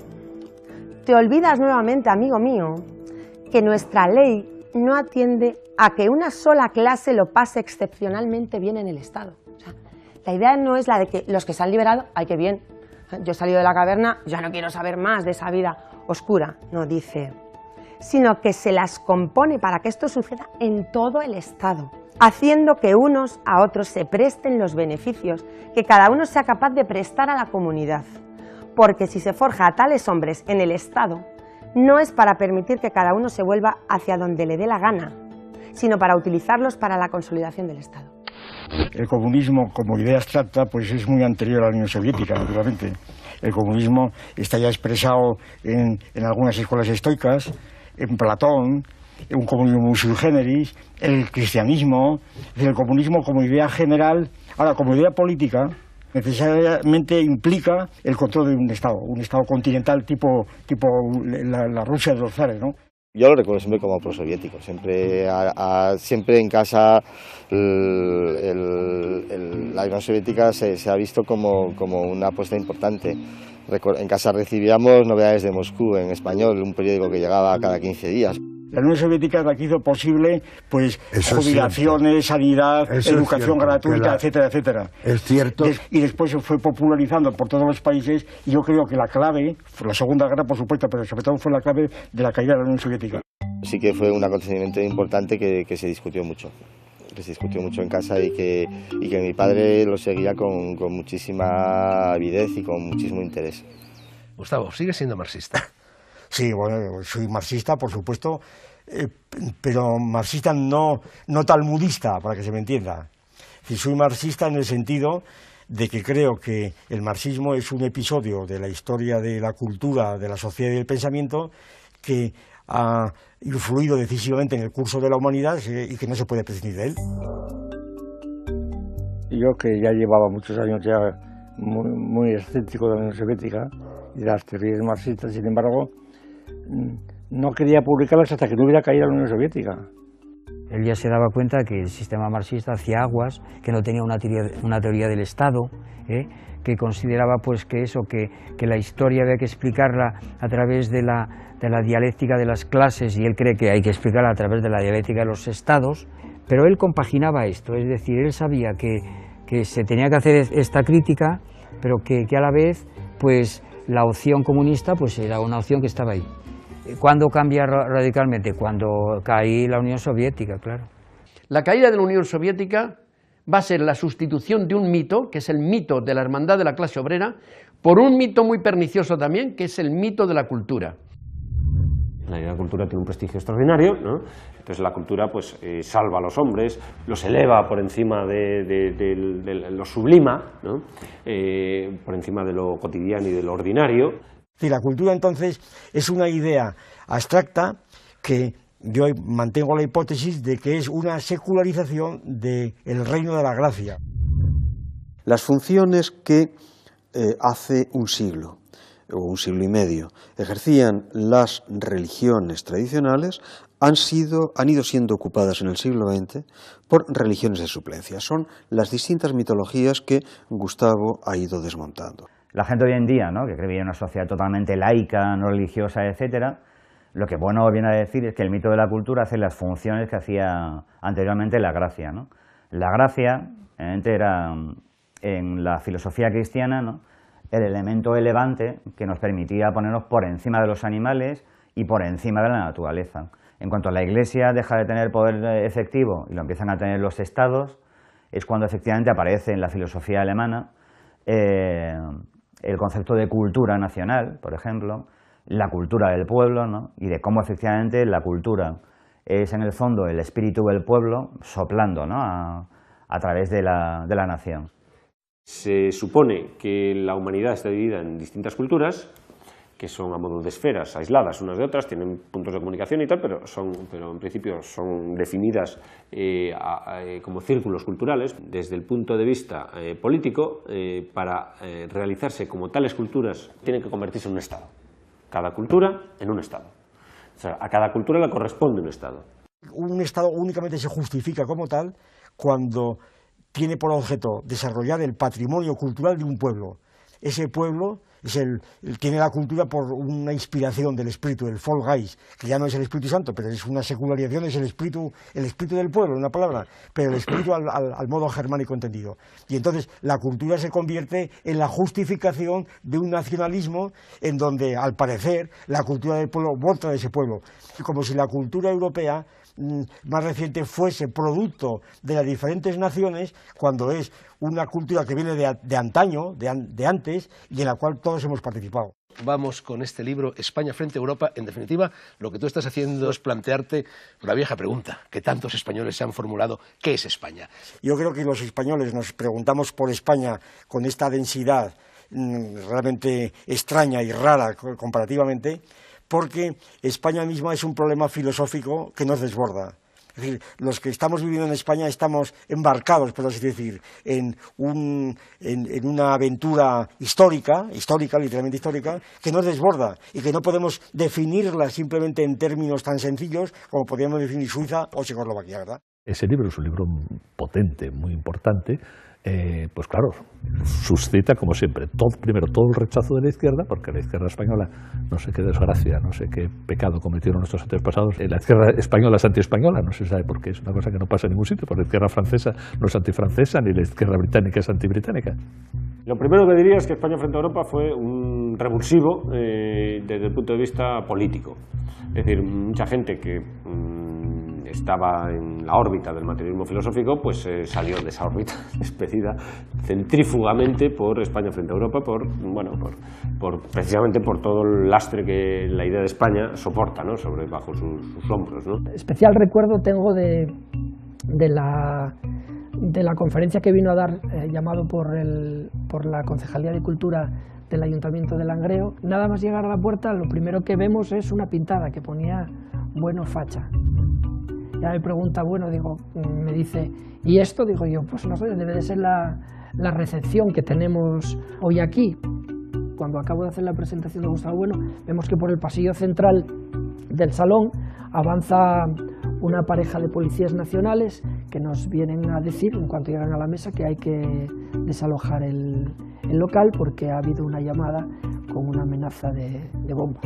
Speaker 6: Te olvidas nuevamente, amigo mío, que nuestra ley no atiende a que una sola clase lo pase excepcionalmente bien en el Estado. O sea, la idea no es la de que los que se han liberado, ¡ay, qué bien! Yo he salido de la caverna, ya no quiero saber más de esa vida oscura. No, dice, sino que se las compone para que esto suceda en todo el Estado, haciendo que unos a otros se presten los beneficios que cada uno sea capaz de prestar a la comunidad. Porque si se forja a tales hombres en el Estado, no es para permitir que cada uno se vuelva hacia donde le dé la gana, sino para utilizarlos para la consolidación del Estado.
Speaker 1: El comunismo como idea abstracta pues es muy anterior a la Unión Soviética, naturalmente. El comunismo está ya expresado en algunas escuelas estoicas, en Platón, un comunismo sui generis, el cristianismo, el comunismo como idea general. Ahora, como idea política, necesariamente implica el control de un Estado continental tipo la Rusia de los zares, ¿no?
Speaker 7: Yo lo recuerdo siempre como prosoviético, siempre en casa la Unión Soviética se ha visto como una apuesta importante. En casa recibíamos Novedades de Moscú en español, un periódico que llegaba cada 15 días.
Speaker 1: La Unión Soviética es la que hizo posible pues jubilaciones, sanidad, educación gratuita, etcétera, etcétera.
Speaker 24: Es cierto.
Speaker 1: Y después se fue popularizando por todos los países y yo creo que la clave, fue la Segunda Guerra por supuesto, pero sobre todo fue la clave de la caída de la Unión Soviética.
Speaker 7: Sí que fue un acontecimiento importante que se discutió mucho. Que se discutió mucho en casa y que mi padre lo seguía con muchísima avidez y con muchísimo interés.
Speaker 8: Gustavo, ¿sigues siendo marxista?
Speaker 1: Sí, bueno, soy marxista, por supuesto, pero marxista no talmudista, para que se me entienda. Soy marxista en el sentido de que creo que el marxismo es un episodio de la historia de la cultura, de la sociedad y del pensamiento que ha influido decisivamente en el curso de la humanidad y que no se puede prescindir de él.
Speaker 11: Yo, que ya llevaba muchos años ya muy escéptico de la Unión Soviética y de las teorías marxistas, sin embargo, no quería publicarlas hasta que no hubiera caído la Unión Soviética.
Speaker 20: Él ya se daba cuenta que el sistema marxista hacía aguas, que no tenía una teoría del Estado, que consideraba pues que la historia había que explicarla a través de la dialéctica de las clases, y él cree que hay que explicarla a través de la dialéctica de los estados, pero él compaginaba esto, es decir, él sabía que se tenía que hacer esta crítica, pero que a la vez pues la opción comunista pues era una opción que estaba ahí. ¿Cuándo cambia radicalmente? Cuando cae la Unión Soviética, claro.
Speaker 10: La caída de la Unión Soviética va a ser la sustitución de un mito, que es el mito de la hermandad de la clase obrera, por un mito muy pernicioso también, que es el mito de la cultura.
Speaker 12: La cultura tiene un prestigio extraordinario, ¿no? Entonces la cultura pues salva a los hombres, los eleva por encima de lo sublima, ¿no? Por encima de lo cotidiano y de lo ordinario.
Speaker 1: Sí, la cultura entonces es una idea abstracta que yo mantengo la hipótesis de que es una secularización del reino de la gracia.
Speaker 14: Las funciones que hace un siglo o un siglo y medio ejercían las religiones tradicionales han ido siendo ocupadas en el siglo XX por religiones de suplencia. Son las distintas mitologías que Gustavo ha ido desmontando.
Speaker 23: La gente hoy en día, ¿no?, que cree en una sociedad totalmente laica, no religiosa, etcétera, lo que bueno viene a decir es que el mito de la cultura hace las funciones que hacía anteriormente la gracia, ¿no? La gracia era, en la filosofía cristiana, ¿no?, el elemento elevante que nos permitía ponernos por encima de los animales y por encima de la naturaleza. En cuanto a la Iglesia deja de tener poder efectivo y lo empiezan a tener los estados, es cuando efectivamente aparece en la filosofía alemana el concepto de cultura nacional, por ejemplo, la cultura del pueblo, ¿no?, y de cómo efectivamente la cultura es en el fondo el espíritu del pueblo soplando, ¿no?, a través de la nación.
Speaker 12: Se supone que la humanidad está dividida en distintas culturas, que son a modo de esferas aisladas unas de otras, tienen puntos de comunicación y tal, pero en principio son definidas como círculos culturales. Desde el punto de vista político, para realizarse como tales culturas, tienen que convertirse en un Estado. Cada cultura en un Estado. O sea, a cada cultura le corresponde un Estado.
Speaker 1: Un Estado únicamente se justifica como tal cuando tiene por objeto desarrollar el patrimonio cultural de un pueblo. Ese pueblo tiene la cultura por una inspiración del espíritu, del Volksgeist, que ya no es el Espíritu Santo, pero es una secularización, es el espíritu del pueblo, en una palabra, pero el espíritu al modo germánico entendido. Y entonces la cultura se convierte en la justificación de un nacionalismo en donde, al parecer, la cultura del pueblo vota de ese pueblo, como si la cultura europea más reciente fuese producto de las diferentes naciones, cuando es una cultura que viene de antaño, de antes, y en la cual todos hemos participado.
Speaker 8: Vamos con este libro, España frente a Europa. En definitiva, lo que tú estás haciendo es plantearte una vieja pregunta que tantos españoles se han formulado: ¿qué es España?
Speaker 1: Yo creo que los españoles nos preguntamos por España con esta densidad realmente extraña y rara comparativamente, porque España misma es un problema filosófico que nos desborda. Es decir, los que estamos viviendo en España estamos embarcados, por así decir, en una aventura histórica, literalmente histórica, que nos desborda y que no podemos definirla simplemente en términos tan sencillos como podríamos definir Suiza o Checoslovaquia, ¿verdad?
Speaker 3: Ese libro es un libro potente, muy importante. Pues claro, suscita como siempre primero todo el rechazo de la izquierda, porque la izquierda española, no sé qué desgracia, no sé qué pecado cometieron nuestros antepasados. La izquierda española es anti-española, no se sabe por qué, es una cosa que no pasa en ningún sitio, porque la izquierda francesa no es antifrancesa, ni la izquierda británica es antibritánica.
Speaker 12: Lo primero que diría es que España frente a Europa fue un revulsivo desde el punto de vista político. Es decir, mucha gente que estaba en la órbita del materialismo filosófico, pues salió de esa órbita despedida centrífugamente por España frente a Europa, precisamente por todo el lastre que la idea de España soporta, ¿no?, bajo sus hombros, ¿no?
Speaker 2: Especial recuerdo tengo de la conferencia que vino a dar, llamado por la Concejalía de Cultura del Ayuntamiento de Langreo. Nada más llegar a la puerta, lo primero que vemos es una pintada que ponía "Bueno facha". Ya me pregunta, me dice, ¿y esto? Digo yo, pues no sé, debe de ser la recepción que tenemos hoy aquí. Cuando acabo de hacer la presentación de Gustavo Bueno, vemos que por el pasillo central del salón avanza una pareja de policías nacionales que nos vienen a decir, en cuanto llegan a la mesa, que hay que desalojar el local porque ha habido una llamada con una amenaza de bomba.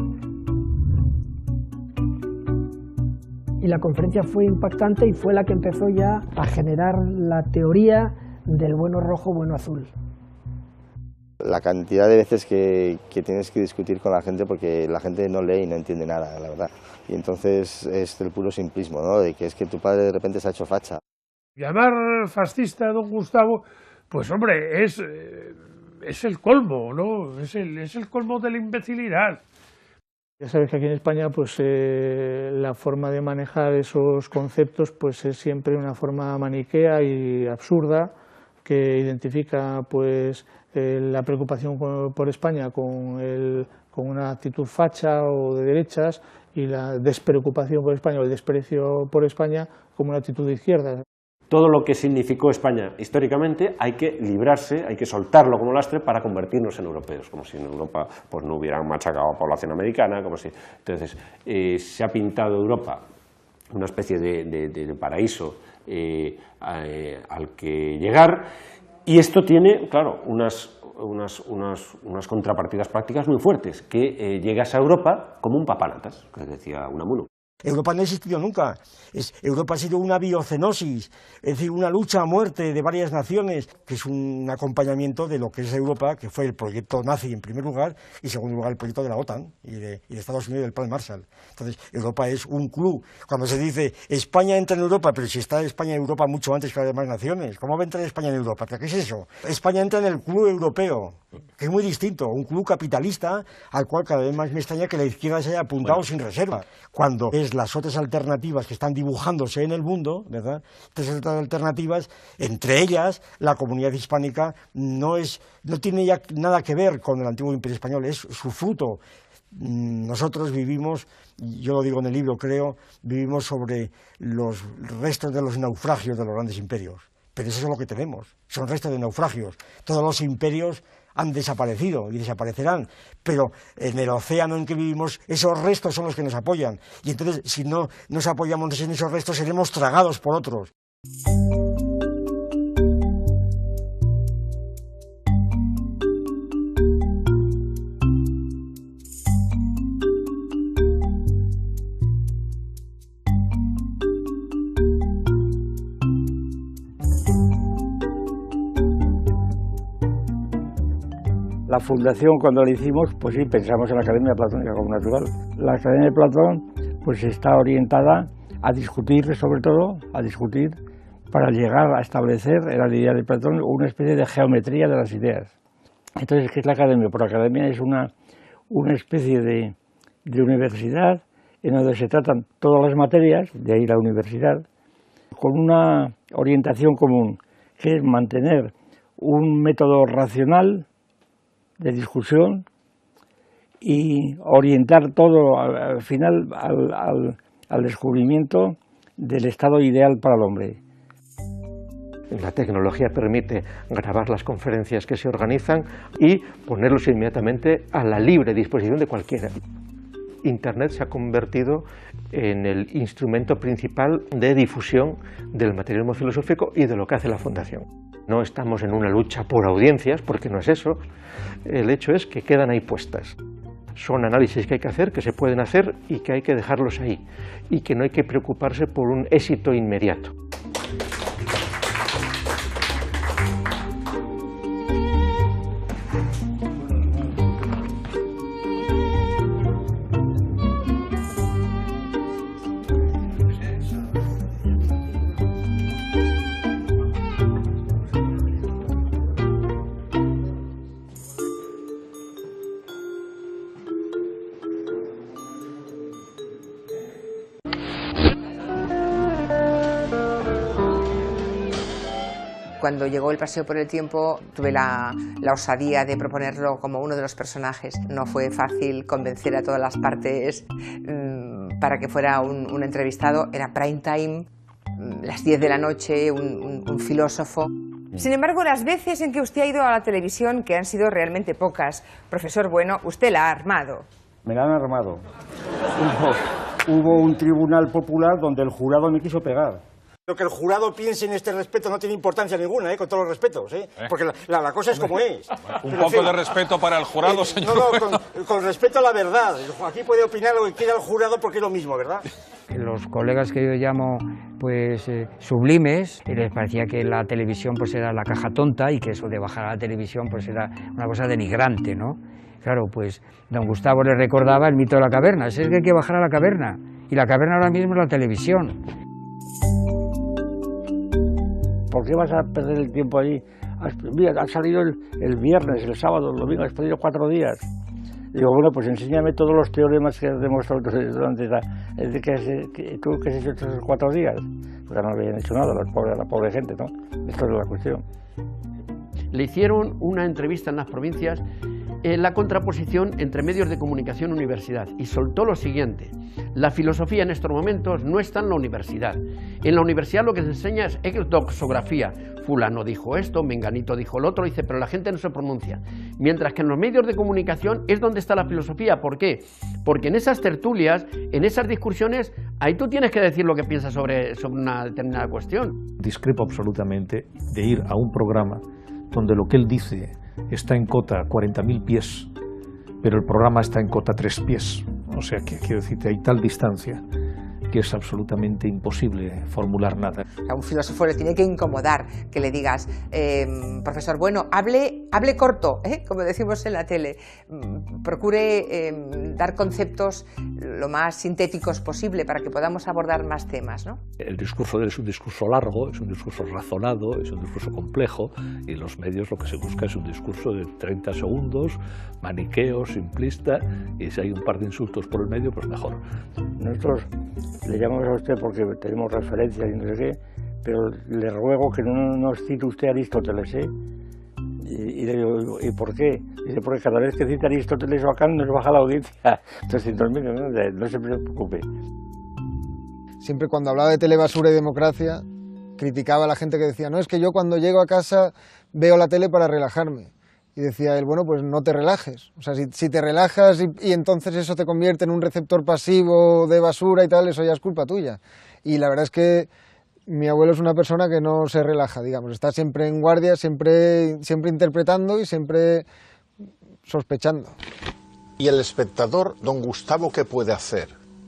Speaker 2: Y la conferencia fue impactante y fue la que empezó ya a generar la teoría del bueno rojo, bueno azul.
Speaker 7: La cantidad de veces que tienes que discutir con la gente, porque la gente no lee y no entiende nada, la verdad. Y entonces es el puro simplismo, ¿no?, de que es que tu padre de repente se ha hecho facha.
Speaker 17: Llamar fascista a don Gustavo, pues hombre, es el colmo, ¿no? Es el colmo de la imbecilidad.
Speaker 16: Ya sabes que aquí en España pues la forma de manejar esos conceptos pues es siempre una forma maniquea y absurda, que identifica pues la preocupación por España con una actitud facha o de derechas, y la despreocupación por España o el desprecio por España como una actitud de izquierda.
Speaker 12: Todo lo que significó España históricamente hay que librarse, hay que soltarlo como lastre para convertirnos en europeos, como si en Europa pues no hubieran machacado a población americana, como si... Entonces, se ha pintado Europa una especie de paraíso al que llegar, y esto tiene, claro, unas contrapartidas prácticas muy fuertes, que llegas a Europa como un papanatas, que decía Unamuno.
Speaker 1: Europa no ha existido nunca. Europa ha sido una biocenosis, es decir, una lucha a muerte de varias naciones, que es un acompañamiento de lo que es Europa, que fue el proyecto nazi en primer lugar, y en segundo lugar el proyecto de la OTAN y de Estados Unidos, del Plan Marshall. Entonces, Europa es un club. Cuando se dice España entra en Europa, pero si está España en Europa mucho antes que las demás naciones, ¿cómo va a entrar España en Europa? ¿Qué es eso? España entra en el club europeo, que es muy distinto, un club capitalista al cual cada vez más me extraña que la izquierda se haya apuntado sin reserva, cuando es las otras alternativas que están dibujándose en el mundo, ¿verdad? Estas otras alternativas, entre ellas la comunidad hispánica, no tiene ya nada que ver con el antiguo imperio español, es su fruto. Nosotros vivimos, yo lo digo en el libro creo, vivimos sobre los restos de los naufragios de los grandes imperios, pero eso es lo que tenemos, son restos de naufragios. Todos los imperios han desaparecido y desaparecerán, pero en el océano en que vivimos esos restos son los que nos apoyan, y entonces si no nos apoyamos en esos restos seremos tragados por otros.
Speaker 11: La fundación, cuando la hicimos, pues sí, pensamos en la Academia Platónica como natural. La Academia de Platón pues está orientada a discutir, sobre todo, a discutir para llegar a establecer en la idea de Platón una especie de geometría de las ideas. Entonces, ¿qué es la Academia? Pues la Academia es una especie de universidad en donde se tratan todas las materias, de ahí la universidad, con una orientación común, que es mantener un método racional de discusión y orientar todo al final al descubrimiento del estado ideal para el hombre.
Speaker 5: La tecnología permite grabar las conferencias que se organizan y ponerlos inmediatamente a la libre disposición de cualquiera. Internet se ha convertido en el instrumento principal de difusión del materialismo filosófico y de lo que hace la Fundación. No estamos en una lucha por audiencias, porque no es eso. El hecho es que quedan ahí puestas. Son análisis que hay que hacer, que se pueden hacer y que hay que dejarlos ahí. Y que no hay que preocuparse por un éxito inmediato.
Speaker 4: Cuando llegó El paseo por el tiempo tuve la osadía de proponerlo como uno de los personajes. No fue fácil convencer a todas las partes para que fuera un entrevistado. Era prime time, las 10 de la noche, un filósofo. Sin embargo, las veces en que usted ha ido a la televisión, que han sido realmente pocas, profesor Bueno, usted la ha armado.
Speaker 21: Me la han armado. Hubo un tribunal popular donde el jurado me quiso pegar.
Speaker 1: Lo que el jurado piense en este respeto no tiene importancia ninguna, con todos los respetos, porque la cosa es como es.
Speaker 18: Un poco de respeto para el jurado, señor.
Speaker 1: No, con respeto a la verdad. Aquí puede opinar lo que quiera el jurado porque es lo mismo, ¿verdad?
Speaker 20: Los colegas que yo llamo pues sublimes, les parecía que la televisión pues era la caja tonta y que eso de bajar a la televisión pues era una cosa denigrante, ¿no? Claro, pues don Gustavo le recordaba el mito de la caverna. Es que hay que bajar a la caverna, y la caverna ahora mismo es la televisión.
Speaker 11: ¿Por qué vas a perder el tiempo allí? Mira, has salido el viernes, el sábado, el domingo, has perdido 4 días. Digo, bueno, pues enséñame todos los teoremas que has demostrado durante tú que has hecho estos 4 días. Porque no habían hecho nada, la pobre gente, ¿no? Esto es la cuestión.
Speaker 10: Le hicieron una entrevista en las provincias en la contraposición entre medios de comunicación y universidad, y soltó lo siguiente: la filosofía en estos momentos no está en la universidad. En la universidad lo que se enseña es doxografía. Fulano dijo esto, menganito dijo el otro, dice, pero la gente no se pronuncia. Mientras que en los medios de comunicación es donde está la filosofía. ¿Por qué? Porque en esas tertulias, en esas discusiones, ahí tú tienes que decir lo que piensas sobre una determinada cuestión.
Speaker 19: Discrepo absolutamente de ir a un programa donde lo que él dice está en cota 40.000 pies, pero el programa está en cota 3 pies. O sea, que quiero decirte, hay tal distancia que es absolutamente imposible formular nada.
Speaker 4: A un filósofo le tiene que incomodar que le digas, profesor Bueno, hable corto, como decimos en la tele, procure dar conceptos lo más sintéticos posible para que podamos abordar más temas, ¿no?
Speaker 3: El discurso de él es un discurso largo, es un discurso razonado, es un discurso complejo, y en los medios lo que se busca es un discurso de 30 segundos, maniqueo, simplista, y si hay un par de insultos por el medio, pues mejor.
Speaker 11: Nosotros le llamamos a usted porque tenemos referencias y no sé qué, pero le ruego que no nos cite usted a Aristóteles, ¿eh? Y le digo, ¿y por qué? Dice, porque cada vez que cita Aristóteles o Kant nos baja la audiencia 300.000, no se preocupe.
Speaker 22: Siempre cuando hablaba de telebasura y democracia, criticaba a la gente que decía, no, es que yo cuando llego a casa veo la tele para relajarme. Y decía él, bueno, pues no te relajes. O sea, si te relajas y entonces eso te convierte en un receptor pasivo de basura y tal, eso ya es culpa tuya. Y la verdad es que mi abuelo es una persona que no se relaja, digamos. Está siempre en guardia, siempre interpretando y siempre sospechando.
Speaker 25: ¿Y el espectador, don Gustavo, qué puede hacer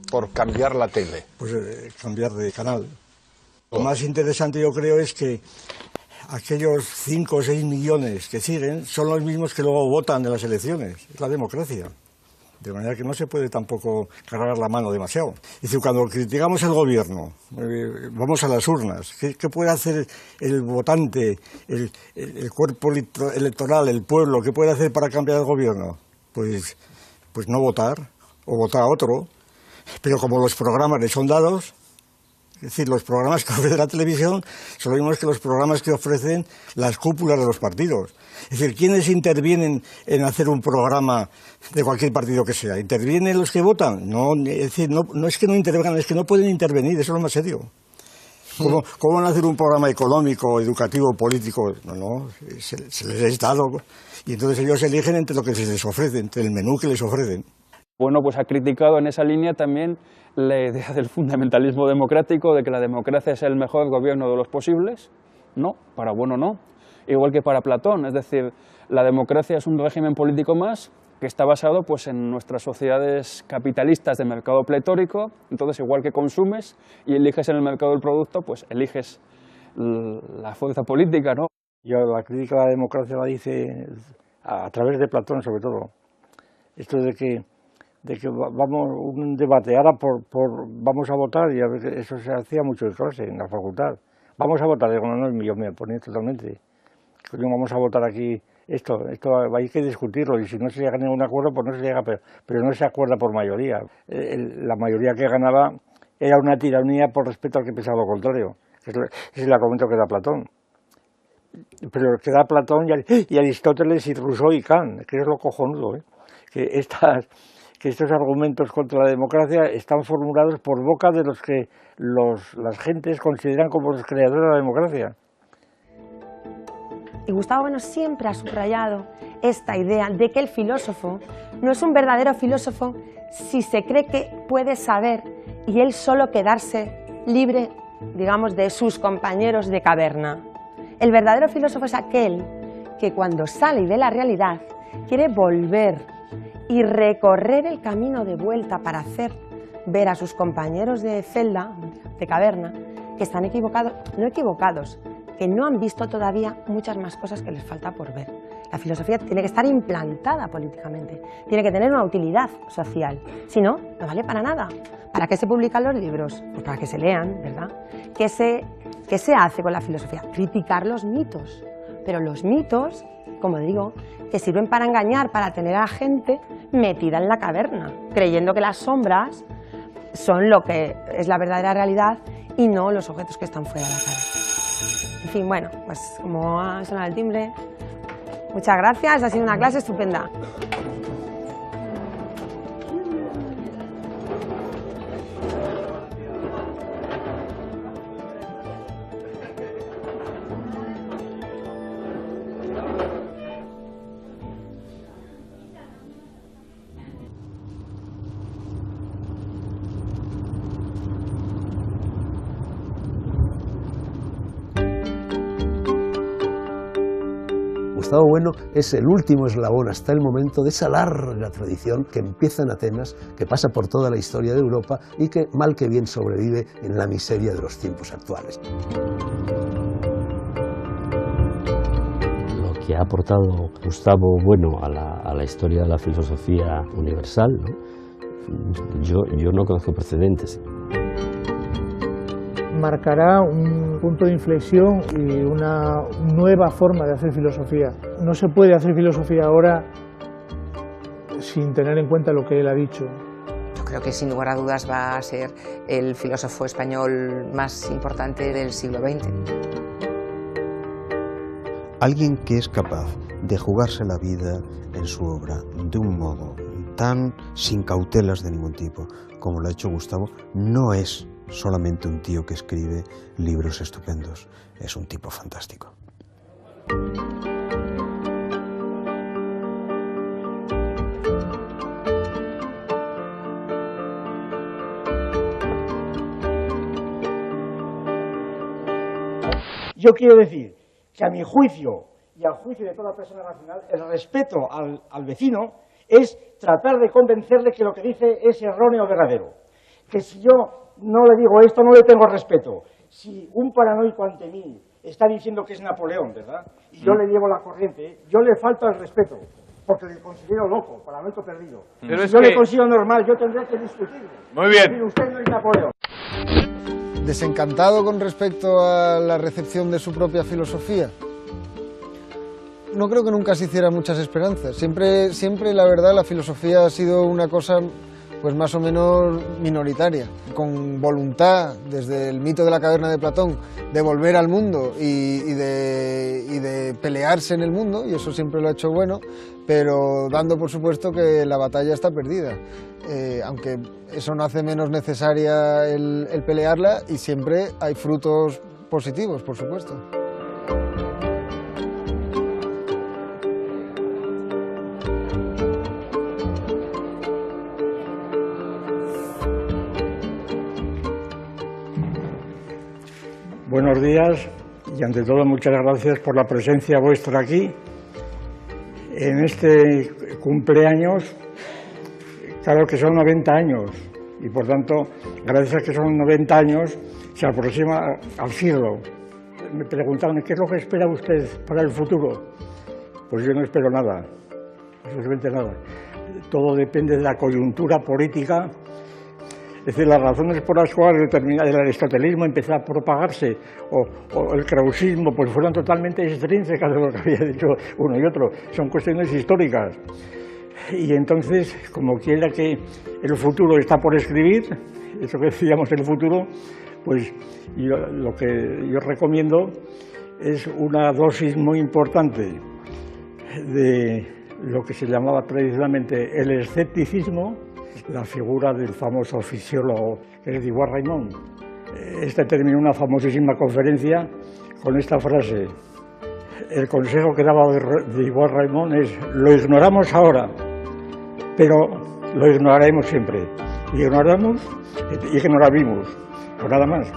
Speaker 25: por cambiar la tele?
Speaker 1: Pues cambiar de canal. Lo más interesante, yo creo, es que aquellos 5 o 6 millones que siguen son los mismos que luego votan en las elecciones. Es la democracia. De manera que no se puede tampoco cargar la mano demasiado. Es decir, cuando criticamos el gobierno, vamos a las urnas, ¿qué puede hacer el votante, el cuerpo electoral, el pueblo? ¿Qué puede hacer para cambiar el gobierno? Pues no votar, o votar a otro. Pero como los programas le son dados, es decir, los programas que ofrece la televisión son los mismos que los programas que ofrecen las cúpulas de los partidos. Es decir, ¿quiénes intervienen en hacer un programa de cualquier partido que sea? ¿Intervienen los que votan? No, es decir, no es que no intervengan, es que no pueden intervenir, eso es lo más serio. ¿Cómo van a hacer un programa económico, educativo, político? No, se les es dado. Y entonces ellos eligen entre lo que se les ofrece, entre el menú que les ofrecen.
Speaker 6: Bueno, pues ha criticado en esa línea también la idea del fundamentalismo democrático, de que la democracia es el mejor gobierno de los posibles. No, para bueno no. Igual que para Platón, es decir, la democracia es un régimen político más que está basado pues, en nuestras sociedades capitalistas de mercado pletórico. Entonces, igual que consumes y eliges en el mercado del producto, pues eliges la fuerza política, ¿no?
Speaker 11: Yo la crítica a la democracia la dice a través de Platón, sobre todo. Esto de que vamos un debate, ahora vamos a votar, y a ver, eso se hacía mucho en clase, en la facultad. Vamos a votar, digo, no, yo me oponía totalmente. Vamos a votar aquí esto hay que discutirlo, y si no se llega a ningún acuerdo, pues no se llega, pero no se acuerda por mayoría. La mayoría que ganaba era una tiranía por respeto al que pensaba lo contrario. Ese es el argumento que da Platón. Pero que da Platón y Aristóteles y Rousseau y Kant, que es lo cojonudo, que estos argumentos contra la democracia están formulados por boca de los que las gentes consideran como los creadores de la democracia.
Speaker 9: Y Gustavo Bueno siempre ha subrayado esta idea de que el filósofo no es un verdadero filósofo si se cree que puede saber y él solo quedarse libre, digamos, de sus compañeros de caverna. El verdadero filósofo es aquel que cuando sale y ve la realidad quiere volver y recorrer el camino de vuelta para hacer ver a sus compañeros de celda, de caverna, que están equivocados, no equivocados, que no han visto todavía muchas más cosas que les falta por ver. La filosofía tiene que estar implantada políticamente, tiene que tener una utilidad social, si no, no vale para nada. ¿Para qué se publican los libros? Pues para que se lean, ¿verdad? ¿Qué se hace con la filosofía? Criticar los mitos, pero los mitos, como digo, que sirven para engañar, para tener a la gente metida en la caverna, creyendo que las sombras son lo que es la verdadera realidad y no los objetos que están fuera de la cara. En fin, bueno, pues como ha sonado el timbre, muchas gracias, ha sido una clase estupenda.
Speaker 13: Gustavo Bueno es el último eslabón hasta el momento de esa larga tradición que empieza en Atenas, que pasa por toda la historia de Europa y que mal que bien sobrevive en la miseria de los tiempos actuales.
Speaker 15: Lo que ha aportado Gustavo Bueno a la historia de la filosofía universal, ¿no? Yo no conozco precedentes.
Speaker 16: Marcará un punto de inflexión y una nueva forma de hacer filosofía. No se puede hacer filosofía ahora sin tener en cuenta lo que él ha dicho.
Speaker 4: Yo creo que sin lugar a dudas va a ser el filósofo español más importante del siglo XX.
Speaker 14: Alguien que es capaz de jugarse la vida en su obra de un modo tan sin cautelas de ningún tipo como lo ha hecho Gustavo, no es solamente un tío que escribe libros estupendos, es un tipo fantástico.
Speaker 24: Yo quiero decir que a mi juicio y al juicio de toda persona racional, el respeto al vecino es tratar de convencerle que lo que dice es erróneo o verdadero. Que si yo no le digo esto, no le tengo respeto. Si un paranoico ante mí está diciendo que es Napoleón, ¿verdad? Y yo le llevo la corriente, yo le falto al respeto, porque le considero loco, paranoico perdido.
Speaker 18: Pero
Speaker 24: si
Speaker 18: es
Speaker 24: yo
Speaker 18: que...
Speaker 24: le considero normal, yo tendré que discutirlo.
Speaker 18: Muy bien.
Speaker 24: Decir, usted no es Napoleón.
Speaker 22: Desencantado con respecto a la recepción de su propia filosofía. No creo que nunca se hiciera muchas esperanzas. Siempre, la verdad, la filosofía ha sido una cosa pues más o menos minoritaria, con voluntad, desde el mito de la caverna de Platón, de volver al mundo y de pelearse en el mundo, y eso siempre lo ha hecho bueno, pero dando por supuesto que la batalla está perdida, aunque eso no hace menos necesaria el pelearla, y siempre hay frutos positivos, por supuesto.
Speaker 11: Buenos días y ante todo muchas gracias por la presencia vuestra aquí en este cumpleaños. Claro que son 90 años y por tanto, gracias a que son 90 años, se aproxima al siglo. Me preguntaban, ¿qué es lo que espera usted para el futuro? Pues yo no espero nada, absolutamente nada. Todo depende de la coyuntura política. Es decir, las razones por las cuales el aristotelismo empezó a propagarse o el krausismo pues fueron totalmente extrínsecas de lo que había dicho uno y otro. Son cuestiones históricas. Y entonces, como quiera que el futuro está por escribir, eso que decíamos el futuro, pues lo que yo recomiendo es una dosis muy importante de lo que se llamaba tradicionalmente el escepticismo, la figura del famoso fisiólogo Edouard Raymond. Este terminó una famosísima conferencia con esta frase. El consejo que daba Edouard Raymond es: lo ignoramos ahora, pero lo ignoraremos siempre. Ignoramos y ignoramos, pues nada más.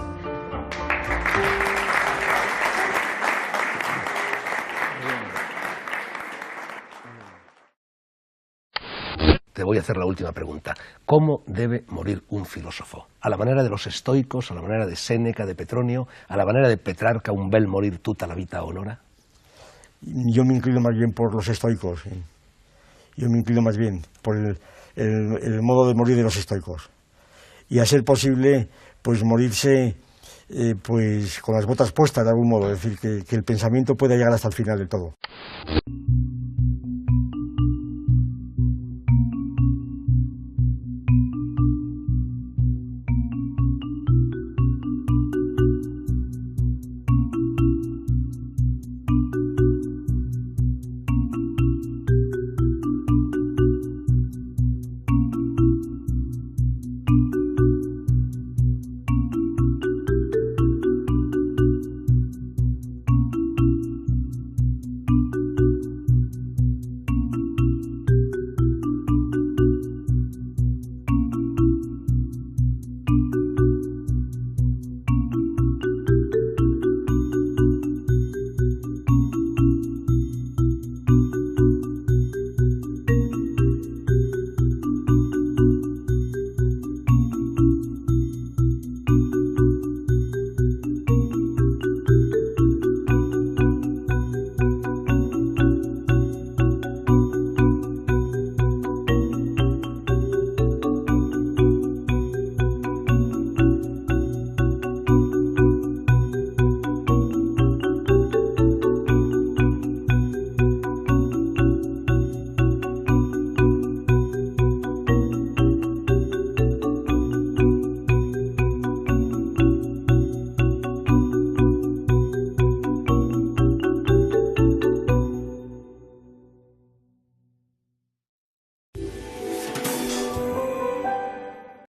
Speaker 13: Te voy a hacer la última pregunta. ¿Cómo debe morir un filósofo? ¿A la manera de los estoicos, a la manera de Séneca, de Petronio, a la manera de Petrarca, un bel morir tutta la vita honora?
Speaker 1: Yo me inclino más bien por los estoicos. ¿Sí? Yo me inclino más bien por el modo de morir de los estoicos. Y a ser posible, pues morirse pues con las botas puestas de algún modo, es decir, que el pensamiento pueda llegar hasta el final del todo.